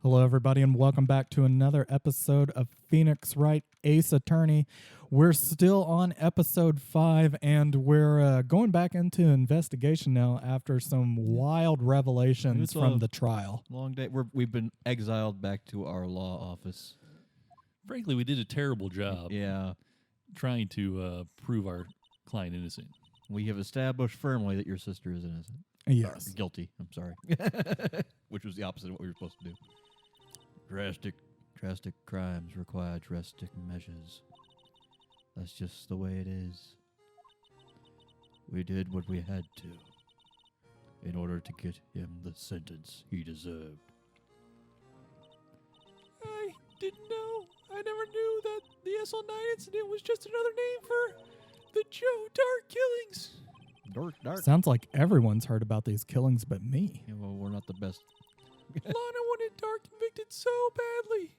Hello, everybody, and welcome back to another episode of Phoenix Wright, Ace Attorney. We're still on episode 5, and we're going back into investigation now after some wild revelations from the trial. Long day. We've been exiled back to our law office. Frankly, we did a terrible job trying to prove our client innocent. We have established firmly that your sister is innocent. Yes. Guilty. I'm sorry. Which was the opposite of what we were supposed to do. Drastic crimes require drastic measures. That's just the way it is. We did what we had to in order to get him the sentence he deserved. I didn't know. I never knew that the SL9 incident was just another name for the Joe Dark killings. Dark. Sounds like everyone's heard about these killings but me. Yeah, well, we're not the best. Lana wanted Dark convicted so badly.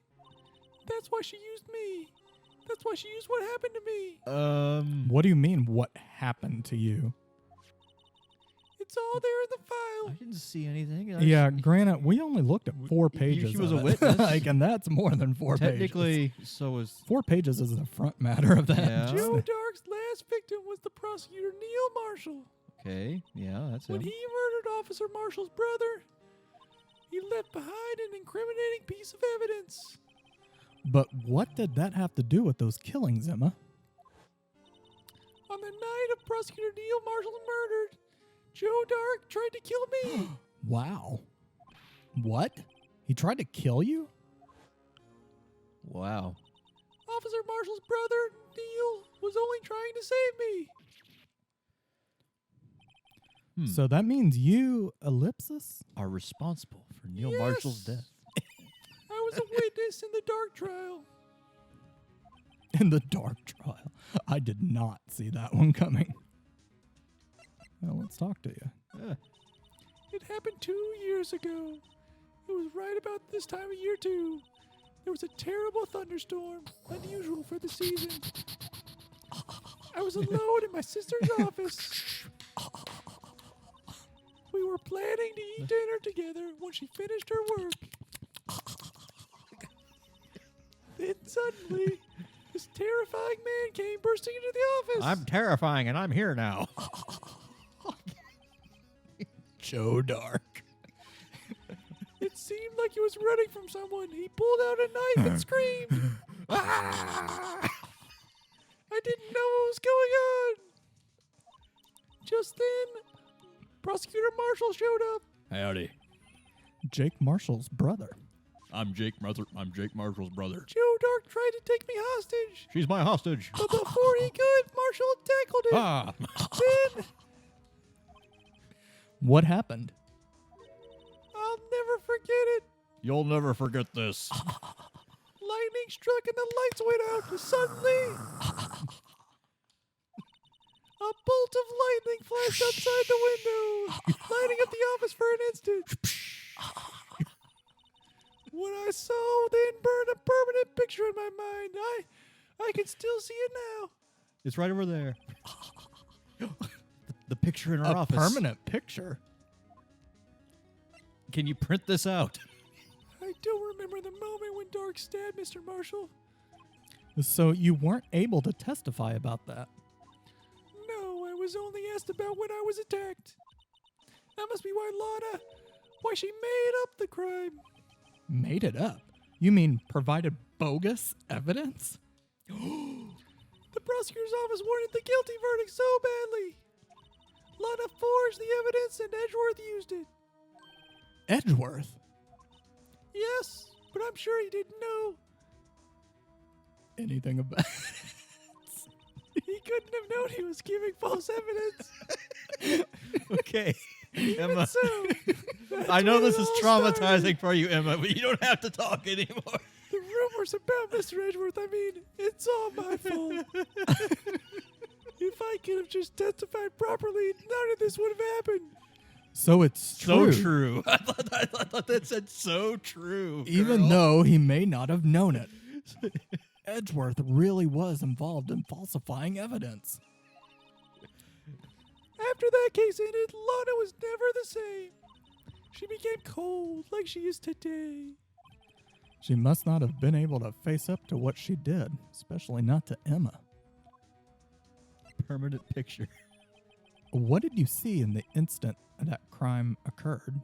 That's why she used me. That's why she used what happened to me. What do you mean, what happened to you? It's all there in the file. I didn't see anything. Yeah, granted, we only looked at 4 pages She was of a it. witness. And that's more than 4 pages. Technically, so is 4 pages is the front matter of that. Yeah. Joe Dark's last victim was the prosecutor Neil Marshall. okay. Yeah, that's When him. he murdered Officer Marshall's brother, he left behind an incriminating piece of evidence. But what did that have to do with those killings, Emma? On the night of Prosecutor Neil Marshall's murder, Joe Dark tried to kill me. Wow. What? He tried to kill you? Wow. Officer Marshall's brother, Neil, was only trying to save me. So that means you, ellipsis? Are responsible for Neil Yes. Marshall's death. I was a witness in the Dark trial. In the dark trial. I did not see that one coming. Well, let's talk to you. It happened 2 years ago. It was right about this time of year, too. There was a terrible thunderstorm, unusual for the season. I was alone in my sister's office. We were planning to eat dinner together when she finished her work. Then suddenly, this terrifying man came bursting into the office. I'm terrifying, and I'm here now. Joe Dark. It seemed like he was running from someone. He pulled out a knife and screamed. Ah! I didn't know what was going on. Just then, Prosecutor Marshall showed up. Howdy. Jake Marshall's brother. I'm Jake Marshall's brother. Joe Dark tried to take me hostage, She's my hostage. but before he could, Marshall tackled him. Ah. Then, What happened? I'll never forget it. You'll never forget this. Lightning struck and the lights went out. And suddenly, a bolt of lightning flashed outside the window, lighting up the office for an instant. What I saw then burned a permanent picture in my mind. I can still see it now. It's right over there. The picture in our A office. permanent picture. Can you print this out? I don't remember the moment when Dark stabbed Mr. Marshall. So you weren't able to testify about that. No, I was only asked about when I was attacked. That must be why she made up the crime. Made it up? You mean provided bogus evidence? The prosecutor's office wanted the guilty verdict so badly. Lana forged the evidence and Edgeworth used it. Edgeworth? Yes, but I'm sure he didn't know. Anything about He couldn't have known he was giving false evidence. Okay. Even Emma. so, that's I know when this it is all traumatizing started. for you, Emma, but you don't have to talk anymore. The rumors about Mr. Edgeworth, it's all my fault. If I could have just testified properly, none of this would have happened. So it's So true. true. I thought that said so true. Even girl. though he may not have known it. Edgeworth really was involved in falsifying evidence. After that case ended, Lana was never the same. She became cold like she is today. She must not have been able to face up to what she did, especially not to Emma. Permanent picture. What did you see in the instant that crime occurred?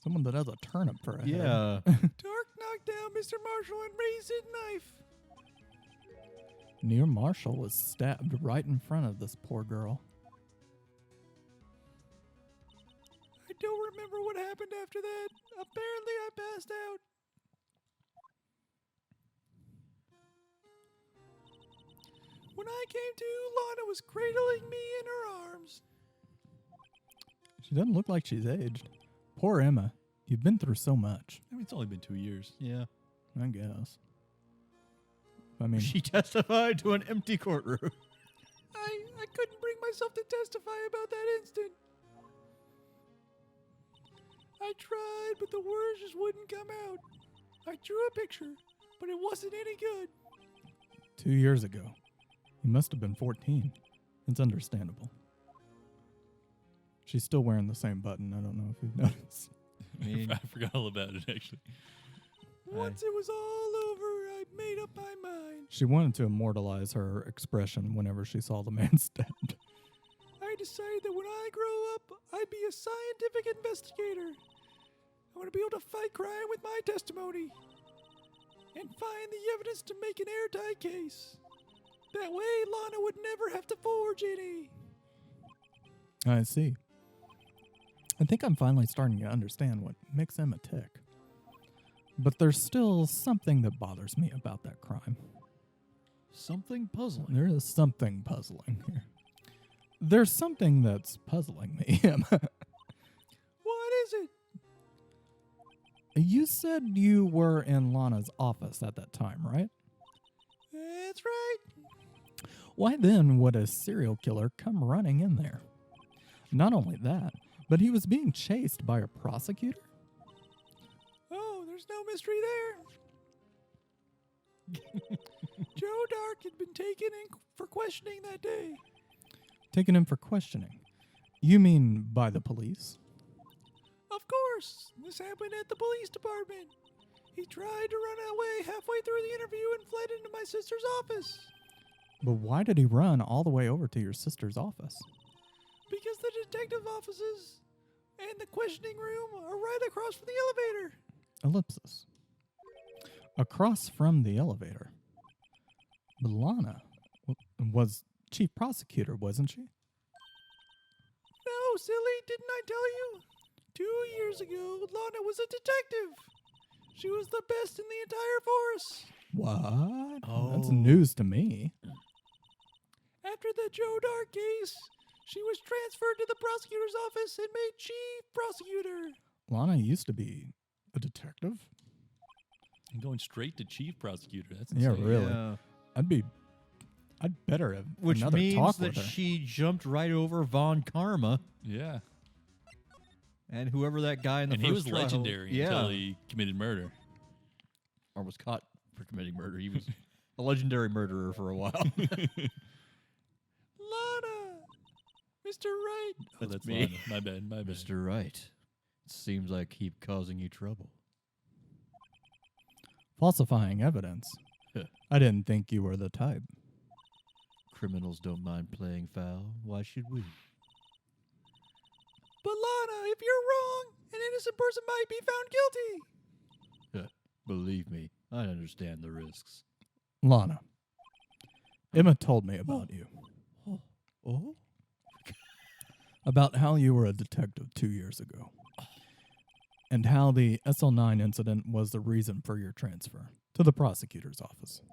Someone that has a turnip for a head. Yeah. Dark knocked down Mr. Marshall and raised his knife. Near Marshall was stabbed right in front of this poor girl. I don't remember what happened after that. Apparently I passed out. When I came to, Lana was cradling me in her arms. She doesn't look like she's aged. Poor Emma. You've been through so much. I mean, it's only been 2 years. Yeah. I guess. I mean, She testified to an empty courtroom. I couldn't bring myself to testify about that instant. I tried, but the words just wouldn't come out. I drew a picture, but it wasn't any good. 2 years ago. You must have been 14. It's understandable. She's still wearing the same button. I don't know if you've noticed. I mean, I forgot all about it, actually. Once it was all over, I made up my mind. She wanted to immortalize her expression whenever she saw the man stabbed. I decided that when I grow up, I'd be a scientific investigator. I want to be able to fight crime with my testimony and find the evidence to make an airtight case. That way, Lana would never have to forge any. I see. I think I'm finally starting to understand what makes Emma tick. But there's still something that bothers me about that crime. something puzzling. There is something puzzling here. There's something that's puzzling me, Emma. What is it? You said you were in Lana's office at that time, right? That's right. Why then would a serial killer come running in there? Not only that, but he was being chased by a prosecutor? Oh, there's no mystery there. Joe Dark had been taken in for questioning that day. Taken him for questioning. You mean by the police? Of course, this happened at the police department. He tried to run away halfway through the interview and fled into my sister's office. But why did he run all the way over to your sister's office? Because the detective offices and the questioning room are right across from the elevator. Ellipsis. Across from the elevator. But Lana was chief prosecutor, wasn't she? No, silly, didn't I tell you? 2 years ago, Lana was a detective. She was the best in the entire force. What? That's news to me. After the Joe Dark case, she was transferred to the prosecutor's office and made chief prosecutor. Lana used to be a detective? And going straight to chief prosecutor, that's Yeah, insane. really. Yeah. I'd better have Which another means talk that with her. she jumped right over Von Karma Yeah. and whoever that guy in the And first he was trial- legendary yeah, until he committed murder. or was caught for committing murder. He was a legendary murderer for a while. Lana! Mr. Wright! That's That's me. Lana. My bad, my bad. Mr. Wright, it seems I keep causing you trouble. Falsifying evidence. Huh. I didn't think you were the type. Criminals don't mind playing foul. Why should we? But Lana, if you're wrong, an innocent person might be found guilty. Believe me, I understand the risks. Lana. Emma told me about you. Oh? About how you were a detective 2 years ago. And how the SL9 incident was the reason for your transfer to the prosecutor's office.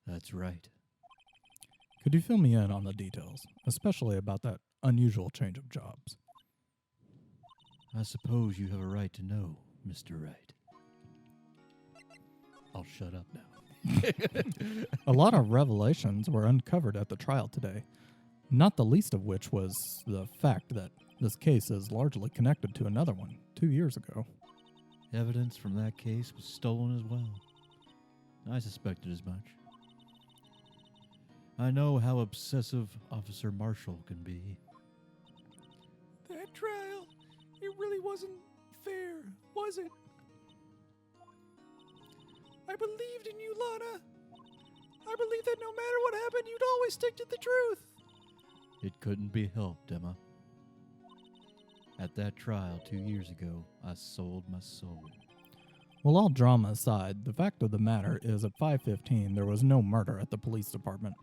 That's right. Could you fill me in on the details, especially about that unusual change of jobs? I suppose you have a right to know, Mr. Wright. I'll shut up now. A lot of revelations were uncovered at the trial today, not the least of which was the fact that this case is largely connected to another one 2 years ago. Evidence from that case was stolen as well. I suspected as much. I know how obsessive Officer Marshall can be. That trial, It really wasn't fair, was it? I believed in you, Lana. I believed that no matter what happened, you'd always stick to the truth. It couldn't be helped, Emma. At that trial 2 years ago, I sold my soul. Well, all drama aside, the fact of the matter is at 5:15 there was no murder at the police department.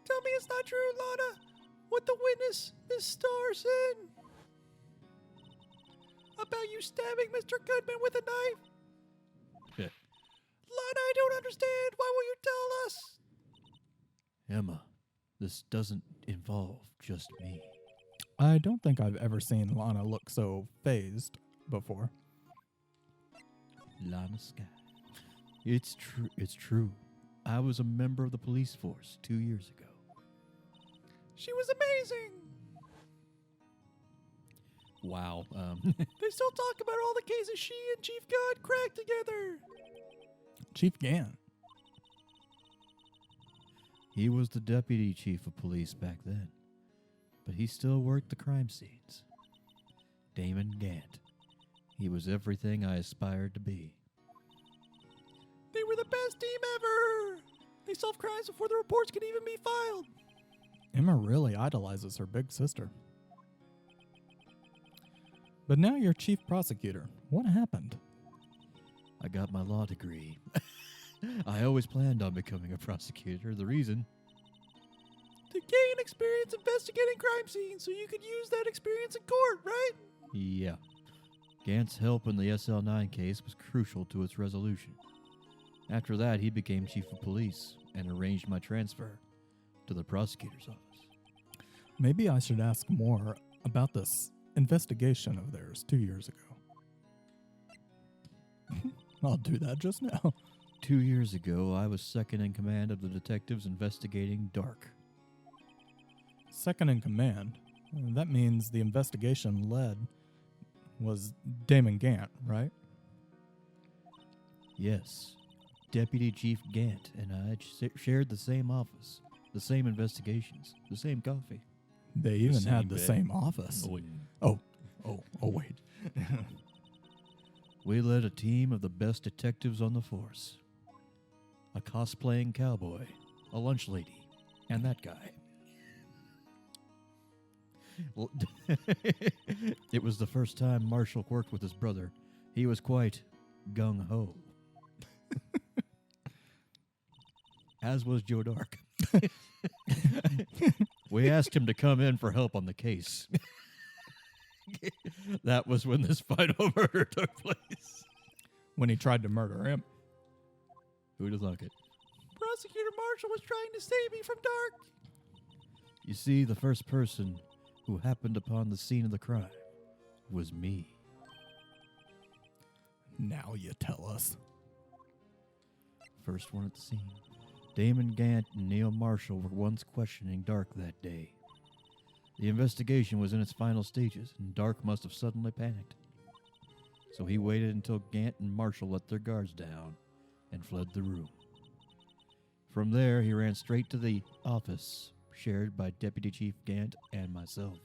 Tell me it's not true, Lana. What the witness, Miss Starr, said about you stabbing Mr. Goodman with a knife. Yeah. Lana, I don't understand. Why will you tell us? Emma, this doesn't involve just me. I don't think I've ever seen Lana look so phased before. Lana Skye. It's true. It's true. I was a member of the police force 2 years ago. She was amazing. Wow. They still talk about all the cases she and Chief God cracked together. Chief Gant. He was the deputy chief of police back then, but he still worked the crime scenes. Damon Gant. He was everything I aspired to be. They were the best team ever. They solved crimes before the reports could even be filed. Emma really idolizes her big sister. But now you're chief prosecutor. What happened? I got my law degree. I always planned on becoming a prosecutor. The reason? To gain experience investigating crime scenes so you could use that experience in court, right? Yeah. Gant's help in the SL9 case was crucial to its resolution. After that, he became chief of police and arranged my transfer to the prosecutor's office. Maybe I should ask more about this investigation of theirs 2 years ago. I'll do that just now. 2 years ago, I was second in command of the detectives investigating Dark. Second in command. That means the investigation led was Damon Gant, right? Yes. Deputy Chief Gant and I shared the same office, the same investigations, the same coffee. They even same had the bed. same office. wait. Oh, wait. We led a team of the best detectives on the force. A cosplaying cowboy, a lunch lady, and that guy. Well, it was the first time Marshall worked with his brother. He was quite gung-ho. As was Joe Dark. We asked him to come in for help on the case. That was when this final murder took place. When he tried to murder him. Who'd have thunk it? Prosecutor Marshall was trying to save me from Dark. You see, the first person who happened upon the scene of the crime was me. Now you tell us. First one at the scene. Damon Gant and Neil Marshall were once questioning Dark that day. The investigation was in its final stages, and Dark must have suddenly panicked. So he waited until Gant and Marshall let their guards down and fled the room. From there, he ran straight to the office, shared by Deputy Chief Gant and myself.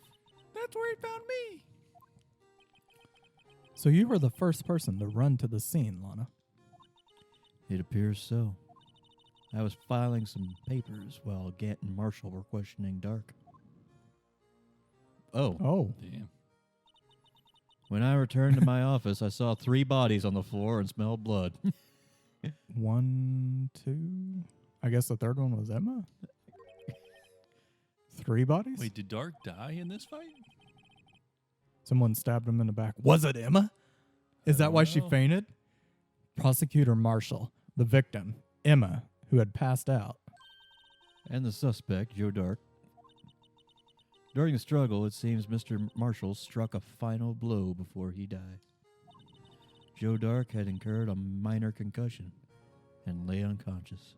That's where he found me. So you were the first person to run to the scene, Lana. It appears so. I was filing some papers while Gant and Marshall were questioning Dark. Oh. Damn. When I returned to my office, I saw 3 bodies on the floor and smelled blood. 1, 2. I guess the third one was Emma. 3 bodies? Wait, did Dark die in this fight? Someone stabbed him in the back. Was it Emma? Is that why she know. fainted? Prosecutor Marshall, the victim, Emma, who had passed out. And the suspect, Joe Dark. During the struggle, it seems Mr. Marshall struck a final blow before he died. Joe Dark had incurred a minor concussion and lay unconscious.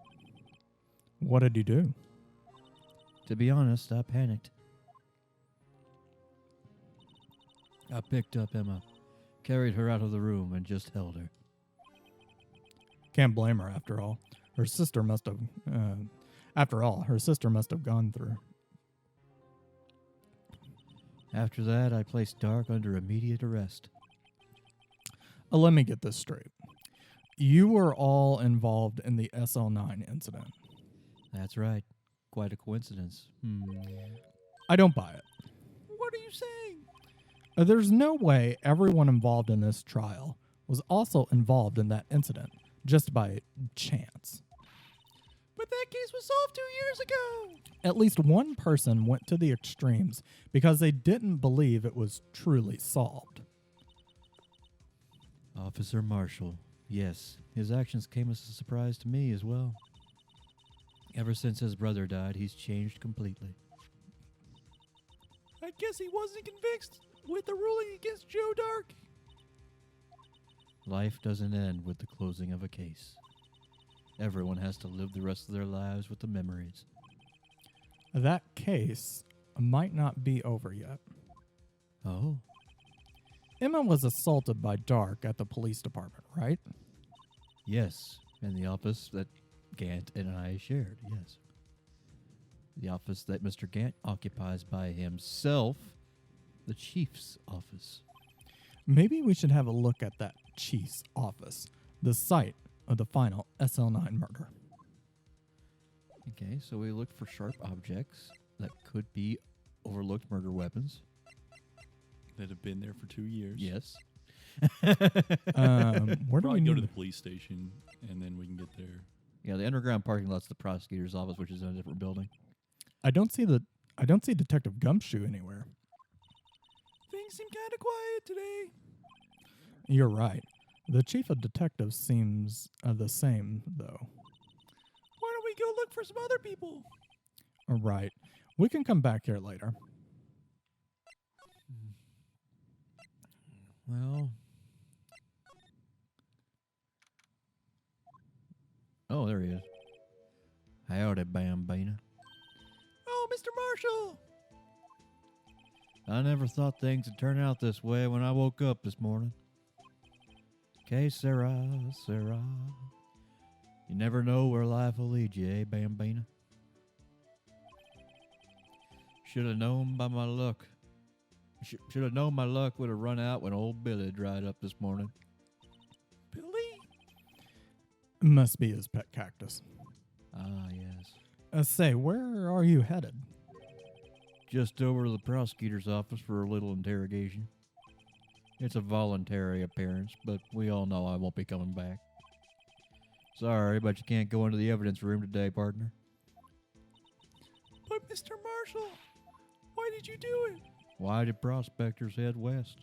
What did he do? To be honest, I panicked. I picked up Emma, carried her out of the room, and just held her. Can't blame her after all. Her sister must have, her sister must have gone through. After that, I placed Dark under immediate arrest. Let me get this straight. You were all involved in the SL9 incident. That's right. Quite a coincidence. I don't buy it. What are you saying? There's no way everyone involved in this trial was also involved in that incident just by chance. But that case was solved 2 years ago. At least one person went to the extremes because they didn't believe it was truly solved. Officer Marshall. Yes, his actions came as a surprise to me as well. Ever since his brother died, he's changed completely. I guess he wasn't convinced with the ruling against Joe Dark. Life doesn't end with the closing of a case. Everyone has to live the rest of their lives with the memories. That case might not be over yet. Oh? Emma was assaulted by Dark at the police department, right? Yes, in the office that Gant and I shared, yes. The office that Mr. Gant occupies by himself, the chief's office. Maybe we should have a look at that chief's office, the site of the final SL9 murder. Okay, so we looked for sharp objects that could be overlooked murder weapons. That have been there for 2 years. Yes. Where do we Probably go to need the police station, and then we can get there. Yeah, the underground parking lot's the prosecutor's office, which is in a different building. I don't see Detective Gumshoe anywhere. Things seem kind of quiet today. You're right. The chief of detectives seems the same, though. Why don't we go look for some other people? Right. We can come back here later. Well. Oh, there he is. Howdy, Bambina. Oh, Mr. Marshall! I never thought things would turn out this way when I woke up this morning. Que sera, sera. You never know where life will lead you, eh, Bambina? Should have known by my luck. Should have known my luck would have run out when old Billy dried up this morning. Billy? Must be his pet cactus. Ah, yes. Say, where are you headed? Just over to the prosecutor's office for a little interrogation. It's a voluntary appearance, but we all know I won't be coming back. Sorry, but you can't go into the evidence room today, partner. But Mr. Marshall, why did you do it? Why did prospectors head west?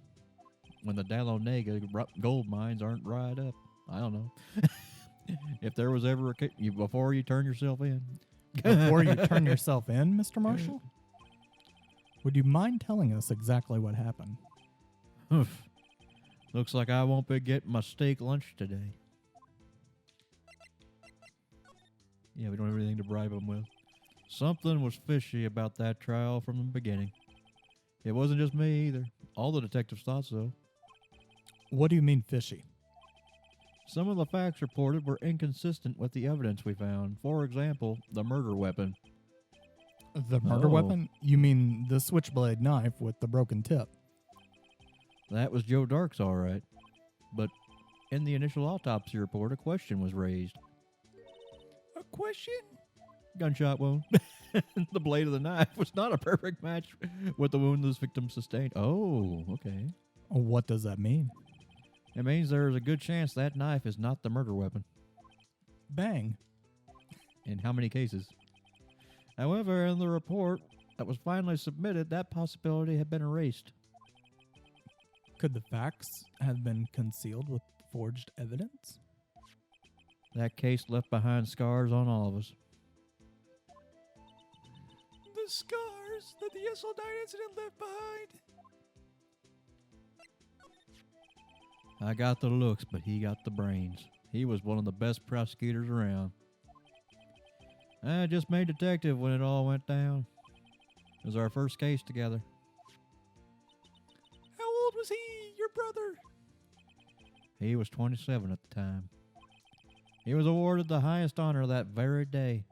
When the Dahlonega gold mines aren't dried up. I don't know. If there was ever a before you turn yourself in. Before you turn yourself in, Mr. Marshall? Would you mind telling us exactly what happened? Looks like I won't be getting my steak lunch today. Yeah, we don't have anything to bribe them with. Something was fishy about that trial from the beginning. It wasn't just me either. All the detectives thought so. What do you mean fishy? Some of the facts reported were inconsistent with the evidence we found. For example, the murder weapon. The murder Oh. weapon? You mean the switchblade knife with the broken tip? That was Joe Dark's all right. But in the initial autopsy report, a question was raised. A question? Gunshot wound. The blade of the knife was not a perfect match with the wound this victim sustained. Oh, okay. What does that mean? It means there is a good chance that knife is not the murder weapon. Bang. In how many cases? However, in the report that was finally submitted, that possibility had been erased. Could the facts have been concealed with forged evidence? That case left behind scars on all of us. The scars that the SL9 incident left behind. I got the looks, but he got the brains. He was one of the best prosecutors around. I just made detective when it all went down. It was our first case together. How old was he, your brother? He was 27 at the time. He was awarded the highest honor that very day.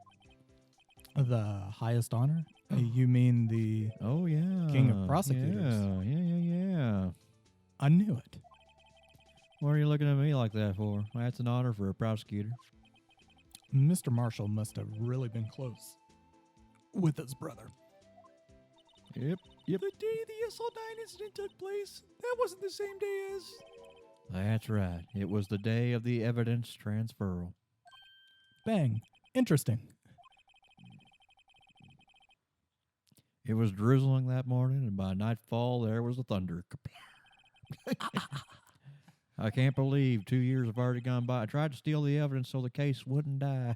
The highest honor? You mean the Oh, yeah. King of prosecutors. Yeah. I knew it. What are you looking at me like that for? That's an honor for a prosecutor. Mr. Marshall must have really been close with his brother. Yep. The day the SL9 incident took place, that wasn't the same day as... That's right. It was the day of the evidence transferal. Bang. Interesting. It was drizzling that morning, and by nightfall, there was the thunder. I can't believe 2 years have already gone by. I tried to steal the evidence so the case wouldn't die.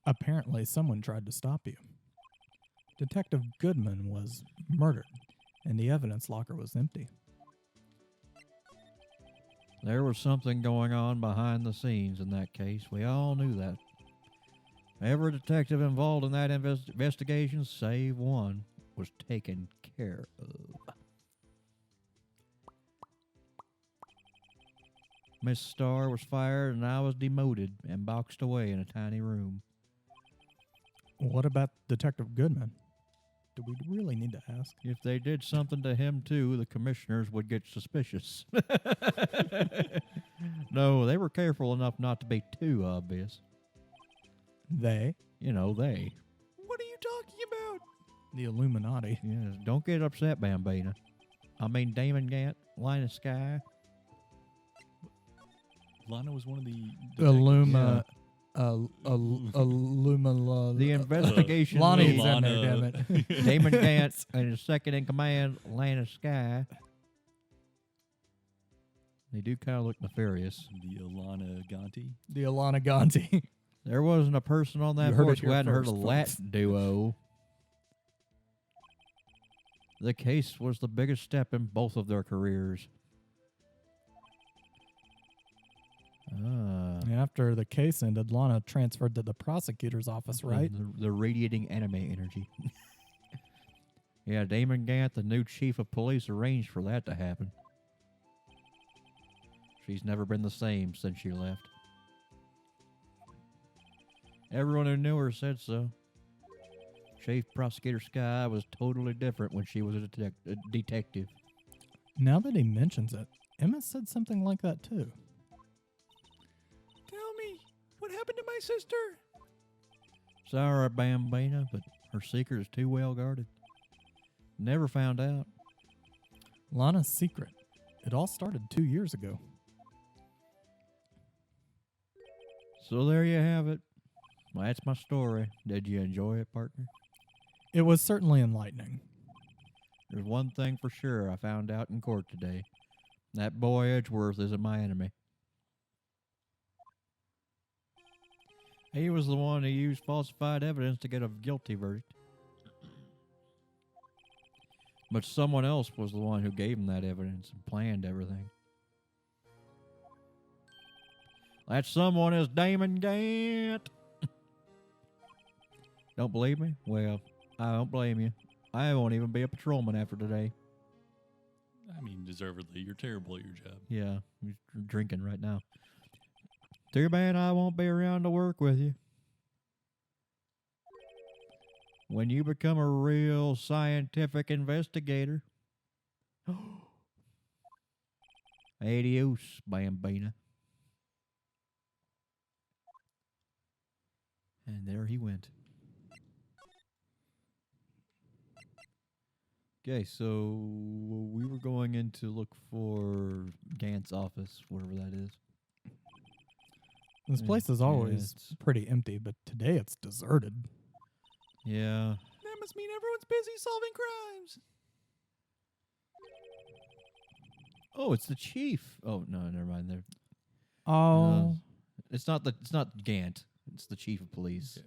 Apparently, someone tried to stop you. Detective Goodman was murdered, and the evidence locker was empty. There was something going on behind the scenes in that case. We all knew that. Every detective involved in that investigation, save one, was taken care of. Miss Starr was fired, and I was demoted and boxed away in a tiny room. What about Detective Goodman? Do we really need to ask? If they did something to him, too, the commissioners would get suspicious. No, they were careful enough not to be too obvious. They? You know, they. What are you talking about? The Illuminati. Yes, don't get upset, Bambina. I mean, Damon Gant, Lana Skye. Lana was one of the... Illuma... The Illuma... investigation Lonnie's lead, in there, damn it. Damon Gant, and his second in command, Lana Skye. They do kind of look nefarious. The Alana Ganti. The Alana Ganti. There wasn't a person on that You heard force it who here hadn't heard first, of folks. that duo. The case was the biggest step in both of their careers. After the case ended, Lana transferred to the prosecutor's office, right? The radiating anime energy. Yeah, Damon Gant, the new chief of police, arranged for that to happen. She's never been the same since she left. Everyone who knew her said so. Chief Prosecutor Skye was totally different when she was a detective. Now that he mentions it, Emma said something like that too. Tell me, what happened to my sister? Sorry, Bambina, but her secret is too well guarded. Never found out. Lana's secret. It all started 2 years ago. So there you have it. Well, that's my story. Did you enjoy it, partner? It was certainly enlightening. There's one thing for sure I found out in court today. That boy Edgeworth isn't my enemy. He was the one who used falsified evidence to get a guilty verdict. But someone else was the one who gave him that evidence and planned everything. That someone is Damon Gant. Don't believe me? Well, I don't blame you. I won't even be a patrolman after today. I mean, deservedly. You're terrible at your job. Yeah, he's drinking right now. Too bad I won't be around to work with you. When you become a real scientific investigator. Adios, Bambina. And there he went. Okay, so we were going in to look for Gant's office, whatever that is. This place is always pretty empty, but today it's deserted. Yeah. That must mean everyone's busy solving crimes. Oh, it's the chief. Oh no, never mind. There. Oh. It's not Gant. It's the chief of police,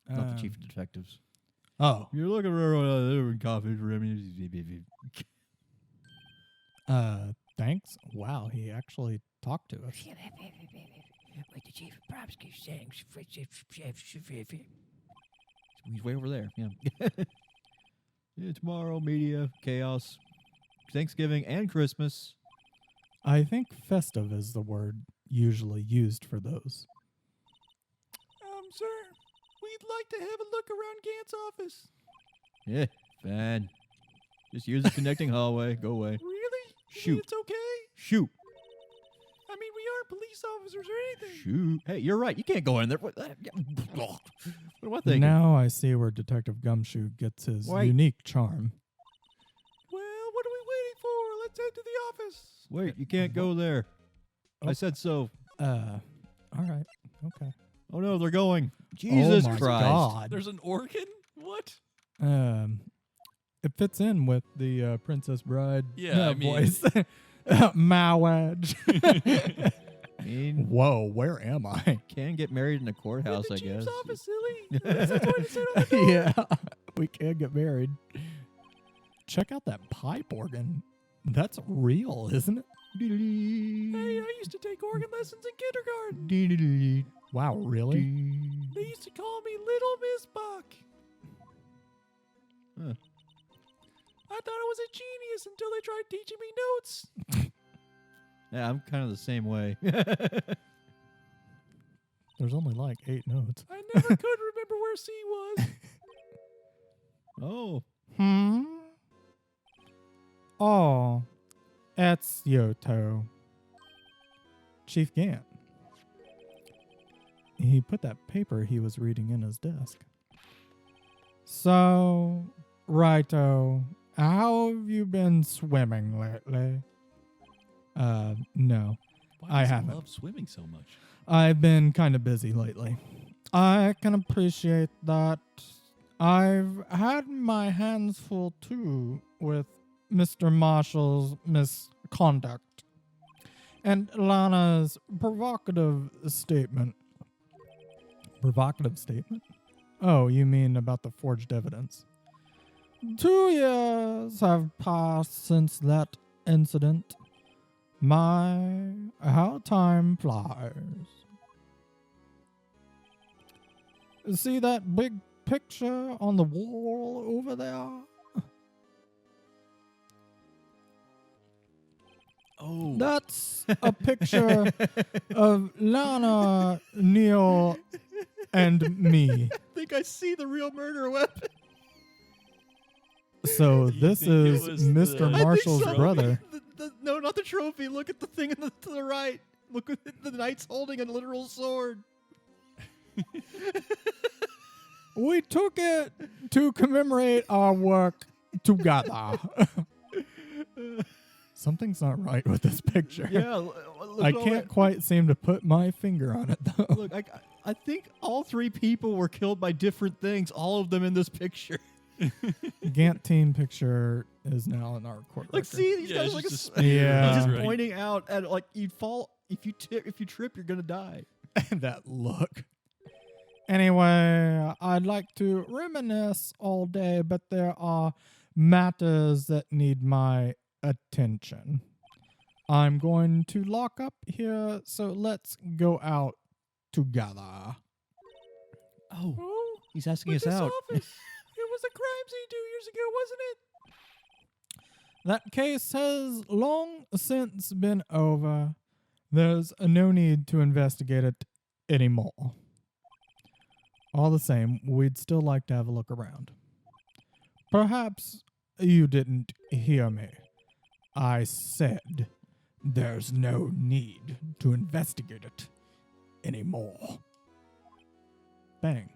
not the chief of detectives. Oh. You're looking for everyone coffee for him. Thanks. Wow, he actually talked to us. What the chief of prosecutor saying? He's way over there. Yeah. Yeah. Tomorrow, media, chaos, Thanksgiving, and Christmas. I think festive is the word usually used for those. Sir, we'd like to have a look around Gant's office. Yeah, fine. Just use the connecting hallway. Go away. Really? You Shoot. mean it's okay? Shoot. I mean, we aren't police officers or anything. Shoot. Hey, you're right. You can't go in there. What am I thinking? Now I see where Detective Gumshoe gets his Wait. unique charm. Well, what are we waiting for? Let's head to the office. Wait, you can't go there. Oh. I said so. All right. Okay. Oh no, they're going. Jesus oh my Christ. God. There's an organ? What? It fits in with the Princess Bride Yeah, I mean- voice. Marriage. I mean, Whoa, where am I? can get married in a courthouse, In I the chief's guess. office, silly. That's what it said on the door. Yeah, we can get married. Check out that pipe organ. That's real, isn't it? Hey, I used to take organ lessons in kindergarten. Wow, really? They used to call me Little Miss Buck. Huh. I thought I was a genius until they tried teaching me notes. Yeah, I'm kind of the same way. There's only like 8 notes. I never could remember where C was. Oh. Oh, it's Yoto. Chief Gant. He put that paper he was reading in his desk. So, Righto, how have you been swimming lately? No. Why I does he haven't. love swimming so much? I've been kind of busy lately. I can appreciate that. I've had my hands full too with Mr. Marshall's misconduct and Lana's provocative statement. Provocative statement? Oh, you mean about the forged evidence? 2 years have passed since that incident. My, how time flies. See that big picture on the wall over there? Oh. That's a picture of Lana, Neil, and me. I think I see the real murder weapon. So You this think it is was Mr. the- I think Marshall's so. brother. No, not the trophy. Look at the thing to the right. Look at the knight's holding a literal sword. We took it to commemorate our work together. Something's not right with this picture. Yeah. I can't quite seem to put my finger on it though. Look, I think all 3 people were killed by different things. All of them in this picture. Gant team picture is now in our court Like, record. see, these Yeah, guys it's like just a a spear. Yeah. He's just Right. pointing out at like you'd fall if you trip, you're gonna die. That look. Anyway, I'd like to reminisce all day, but there are matters that need my attention. I'm going to lock up here, so let's go out together. Oh, Oh, he's asking but us this out. office, it was a crime scene 2 years ago, wasn't it? That case has long since been over. There's no need to investigate it anymore. All the same, we'd still like to have a look around. Perhaps you didn't hear me. I said there's no need to investigate it anymore. Bang.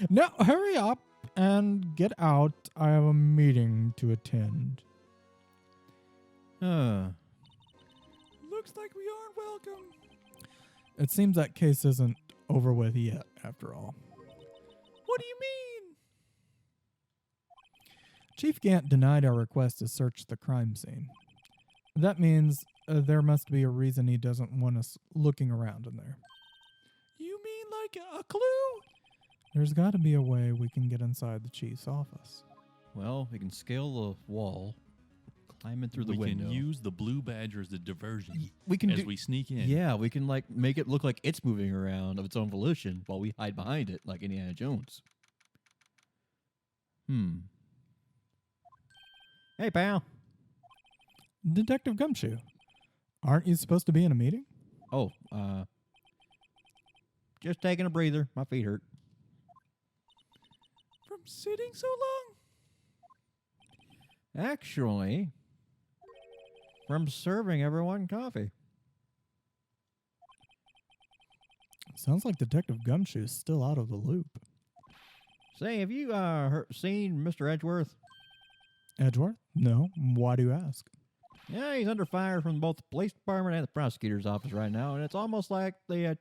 Now hurry up and get out. I have a meeting to attend. Looks like we aren't welcome. It seems that case isn't over with yet, after all. What do you mean? Chief Gant denied our request to search the crime scene. That means there must be a reason he doesn't want us looking around in there. You mean like a clue? There's got to be a way we can get inside the chief's office. Well, we can scale the wall, climb in through the we window. can use the blue badger as the diversion we can as do. we sneak in. Yeah, we can like make it look like it's moving around of its own volition while we hide behind it like Indiana Jones. Hey, pal. Detective Gumshoe, aren't you supposed to be in a meeting? Oh, just taking a breather. My feet hurt. From from sitting so long? Actually, from serving everyone coffee. Sounds like Detective Gumshoe is still out of the loop. Say, have you seen Mr. Edgeworth? Edgeworth? No. Why do you ask? Yeah, he's under fire from both the police department and the prosecutor's office right now, and it's almost like the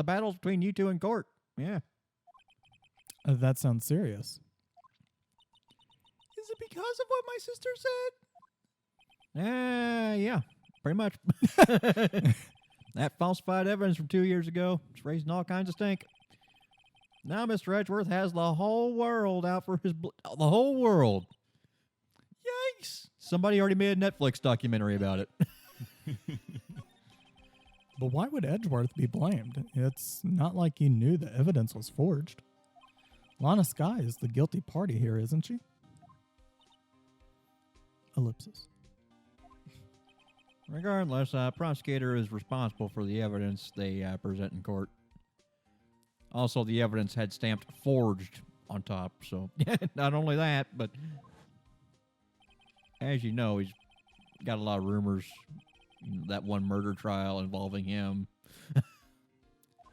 battles between you two in court. Yeah. That sounds serious. Is it because of what my sister said? Yeah, pretty much. That falsified evidence from 2 years ago, it's raising all kinds of stink. Now Mr. Edgeworth has the whole world out for his the whole world. Yikes! Somebody already made a Netflix documentary about it. But why would Edgeworth be blamed? It's not like he knew the evidence was forged. Lana Skye is the guilty party here, isn't she? Ellipsis. Regardless, prosecutor is responsible for the evidence they present in court. Also, the evidence had stamped forged on top, so not only that, but as you know, he's got a lot of rumors. That one murder trial involving him.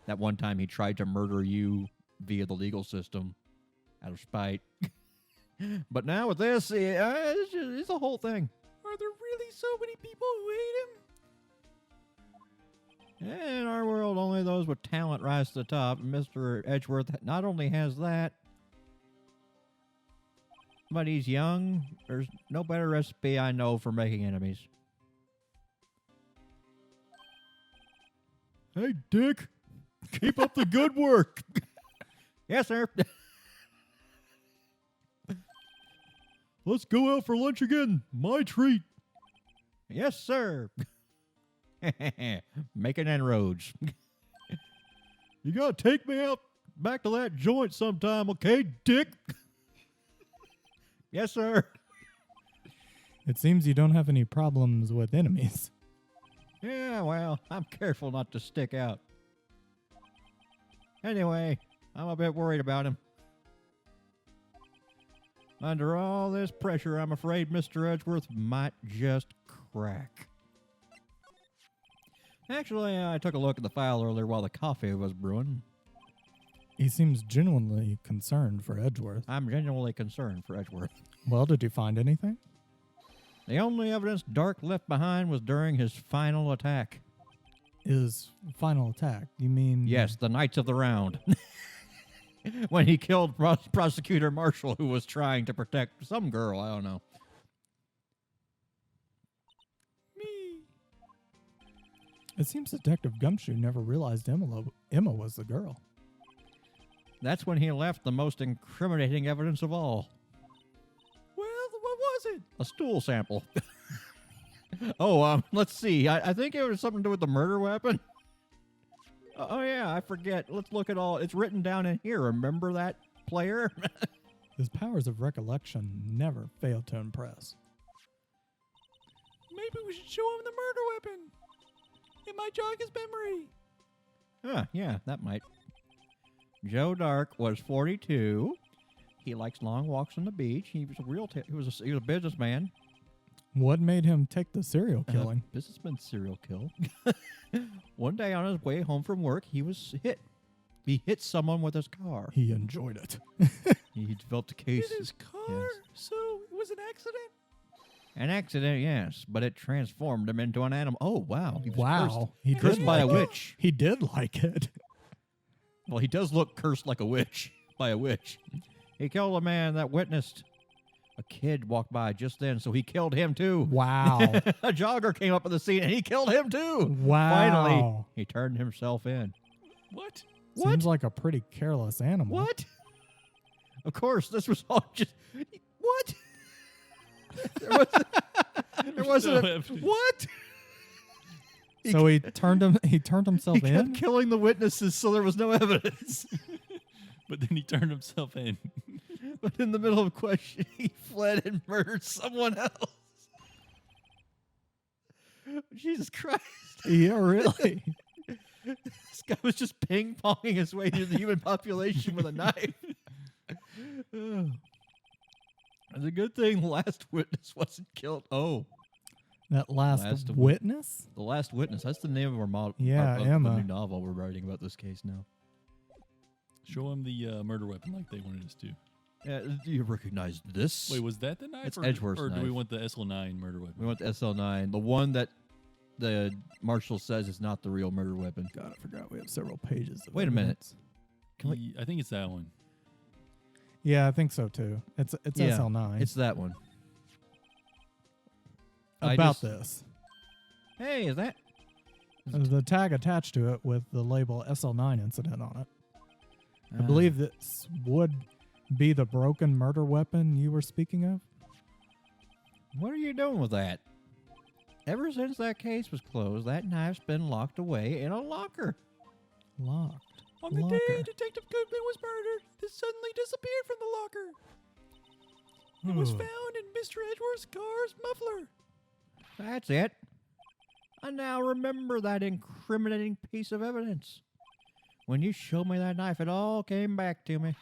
That one time he tried to murder you via the legal system out of spite. But now with this, it's a whole thing. Are there really so many people who hate him? In our world, only those with talent rise to the top. Mr. Edgeworth not only has that, but he's young. There's no better recipe I know for making enemies. Hey, Dick. Keep up the good work. Yes, sir. Let's go out for lunch again. My treat. Yes, sir. Making inroads. You gotta take me out back to that joint sometime, okay, Dick? Yes, sir. It seems you don't have any problems with enemies. Yeah, well, I'm careful not to stick out. Anyway, I'm a bit worried about him. Under all this pressure, I'm afraid Mr. Edgeworth might just crack. Actually, I took a look at the file earlier while the coffee was brewing. He seems genuinely concerned for Edgeworth. I'm genuinely concerned for Edgeworth. Well, did you find anything? The only evidence Dark left behind was during his final attack. His final attack? You mean... Yes, the Knights of the Round. When he killed Prosecutor Marshall, who was trying to protect some girl, I don't know. Me. It seems Detective Gumshoe never realized Emma was the girl. That's when he left the most incriminating evidence of all. Well, what was it? A stool sample. Let's see. I think it was something to do with the murder weapon. Oh, yeah, I forget. Let's look at all. It's written down in here. Remember that, player? His powers of recollection never fail to impress. Maybe we should show him the murder weapon. It might jog his memory. Yeah, that might. Joe Dark was 42. He likes long walks on the beach. He was he was a businessman. What made him take the serial killing? Businessman serial kill. One day on his way home from work, he was hit. He hit someone with his car. He enjoyed it. He developed a case. In his car? Yes. So it was an accident? An accident, yes, but it transformed him into an animal. Oh, wow. He was He cursed did by a like it. witch. He did like it. Well, he does look cursed like a witch, by a witch. He killed a man that witnessed a kid walk by just then, so he killed him too. Wow. A jogger came up on the scene, and he killed him too. Wow. Finally, he turned himself in. What? Seems like a pretty careless animal. What? Of course, this was all just... What? There wasn't what? So he turned himself He in? kept killing the witnesses, so there was no evidence. But then he turned himself in. But in the middle of question, he fled and murdered someone else. Jesus Christ. Yeah, really. This guy was just ping-ponging his way through the human population with a knife. It's a good thing the last witness wasn't killed. Oh, That last Last of- witness? the last witness. That's the name of our model. Yeah, of Emma. the new novel we're writing about this case now. Show him the murder weapon like they wanted us to. Yeah, do you recognize this? Wait, was that the knife? It's or Edgeworth's Or do we knife. want the SL9 murder weapon? We want the SL9, the one that the marshal says is not the real murder weapon. God, I forgot we have several pages. Of Wait a minute. evidence. Can we- I think it's that one. Yeah, I think so too. It's Yeah, SL9. It's that one. about this. Hey, is that? The tag attached to it with the label SL9 incident on it. I Ah. believe this would be the broken murder weapon you were speaking of. What are you doing with that? Ever since that case was closed, that knife's been locked away in a locker. Locked. On the Locker. day Detective Goodman was murdered, this suddenly disappeared from the locker. It was found in Mr. Edgeworth's car's muffler. That's it. I now remember that incriminating piece of evidence. When you showed me that knife, it all came back to me.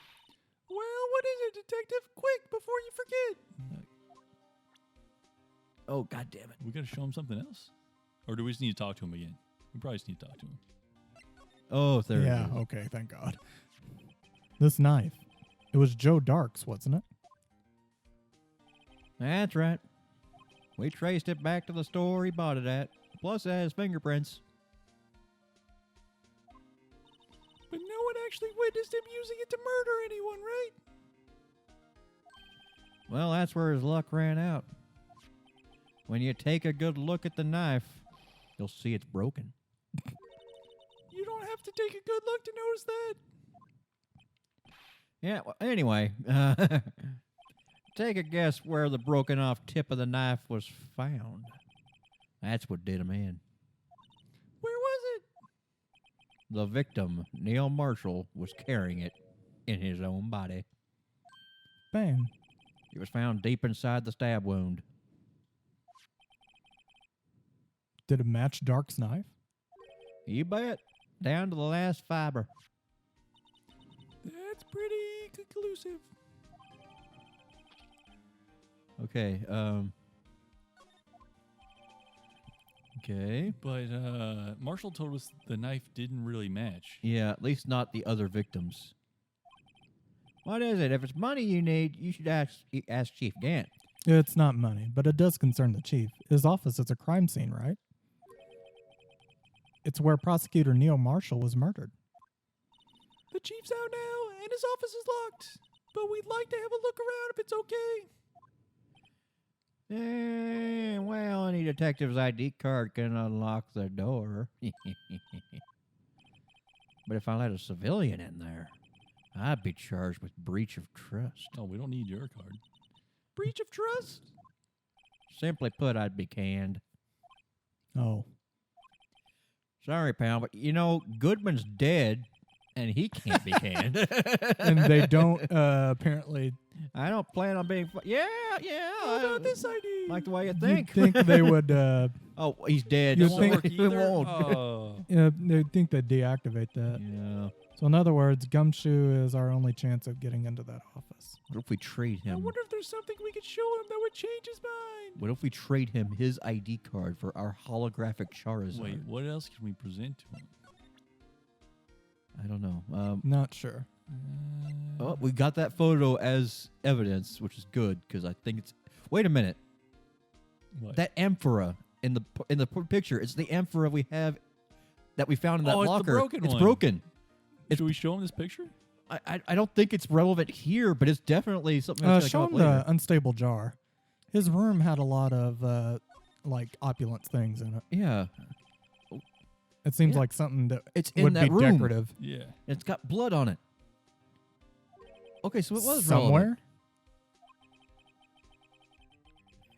Well, what is it, Detective? Quick, before you forget. Oh, God damn it. We got to show him something else? Or do we just need to talk to him again? We probably just need to talk to him. Oh, there Yeah, it is. okay, thank God. This knife. It was Joe Dark's, wasn't it? That's right. We traced it back to the store he bought it at. Plus, it has fingerprints. But no one actually witnessed him using it to murder anyone, right? Well, that's where his luck ran out. When you take a good look at the knife, you'll see it's broken. You don't have to take a good look to notice that. Yeah, well, anyway, take a guess where the broken off tip of the knife was found. That's what did him in. Where was it? The victim, Neil Marshall, was carrying it in his own body. Bang. It was found deep inside the stab wound. Did it match Dark's knife? You bet. Down to the last fiber. That's pretty conclusive. Okay, Okay. But Marshall told us the knife didn't really match. Yeah, at least not the other victims. What is it? If it's money you need, you should ask Chief Gant. It's not money, but it does concern the chief. His office is a crime scene, right? It's where Prosecutor Neil Marshall was murdered. The chief's out now, and his office is locked. But we'd like to have a look around if it's okay. Well, any detective's ID card can unlock the door. But if I let a civilian in there, I'd be charged with breach of trust. Oh, we don't need your card. Breach of trust? Simply put, I'd be canned. Oh. Sorry, pal, but you know, Goodman's dead, and he can't be canned. And they don't apparently... I don't plan on being... Yeah. How about this ID? Like the way you You'd think. think they would... Oh, he's dead. You'd Don't think- worry, he won't. Oh. they'd think they'd deactivate that. Yeah. So in other words, Gumshoe is our only chance of getting into that office. What if we trade I him? wonder if there's something we could show him that would change his mind. What if we trade him his ID card for our holographic Charizard? Wait, what else can we present to him? I don't know. Not sure. Oh, we got that photo as evidence, which is good because I think it's. Wait a minute. What? That amphora in the picture. It's the amphora we have that we found in that Oh, it's the locker. broken It's one. broken. Should we show him this picture? I don't think it's relevant here, but it's definitely something that's Show going him to come up the unstable jar. His room had a lot of like opulent things in it. Yeah, It seems Yeah. like something that it's in would that be room. decorative. Yeah. It's got blood on it. Okay, so it was somewhere.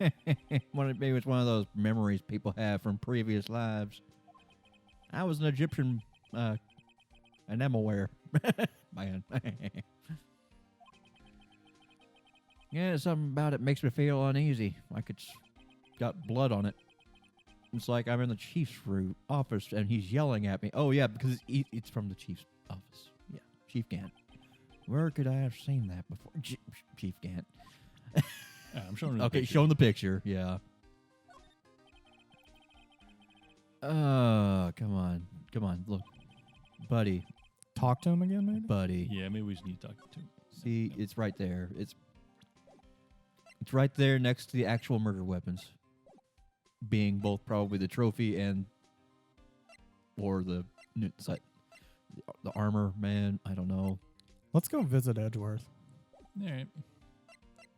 relevant. Maybe it's one of those memories people have from previous lives. I was an Egyptian enamelware man. Yeah, something about it makes me feel uneasy, like it's got blood on it. It's like I'm in the chief's office and he's yelling at me. Oh yeah, because it's from the chief's office. Yeah, Chief Gant. Where could I have seen that before? Chief Gant. I'm showing you. Okay, show him the picture. Yeah. Come on. Come on. Look. Buddy. Talk to him again, maybe? Buddy. Yeah, maybe we just need to talk to him. See, it's right there. It's right there next to the actual murder weapons. Being both probably the trophy and or the armor man. I don't know. Let's go visit Edgeworth. All right.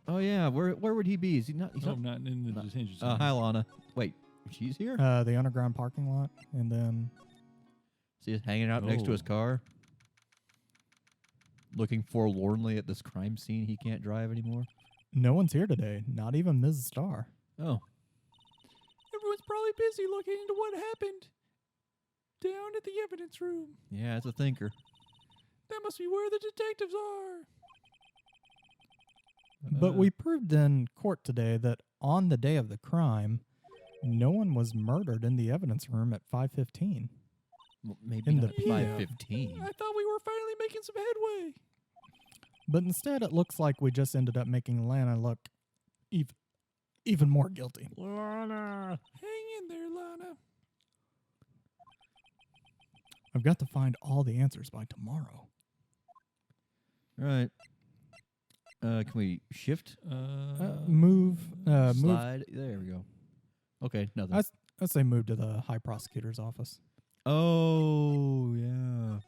Oh yeah, where would he be? Is he not? He's No, not in the detention not. center. Hi Lana. Wait, she's here. The underground parking lot, and then See, he's hanging out next to his car, looking forlornly at this crime scene he can't drive anymore. no one's here today. Not even Ms. Starr. Oh, Everyone's probably busy looking into what happened down at the evidence room. yeah, it's a thinker. That must be where the detectives are. But we proved in court today that on the day of the crime, no one was murdered in the evidence room at 5:15. Well, maybe in the not PM. 5:15. I thought we were finally making some headway. But instead, it looks like we just ended up making Lana look even more guilty. Lana. Hang in there, Lana. I've got to find all the answers by tomorrow. All right. Can we shift? Move. Slide. There we go. Okay, nothing. I'd say move to the high prosecutor's office. Oh, yeah.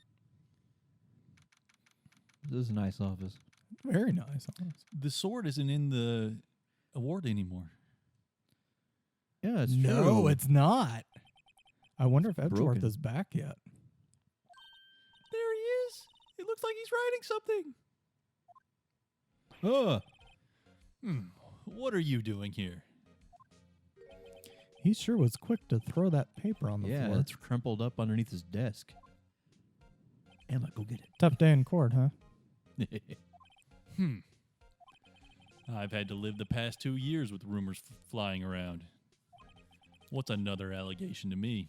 This is a nice office. Very nice. The sword isn't in the award anymore. Yeah, it's No, true. it's not. I wonder if Edgeworth broken. is back yet. There he is. It looks like he's writing something. What are you doing here? He sure was quick to throw that paper on the Yeah, floor. it's crumpled up underneath his desk. Emma, go get Tough day in court, huh? it. I've had to live the past 2 years with rumors flying around. What's another allegation to me?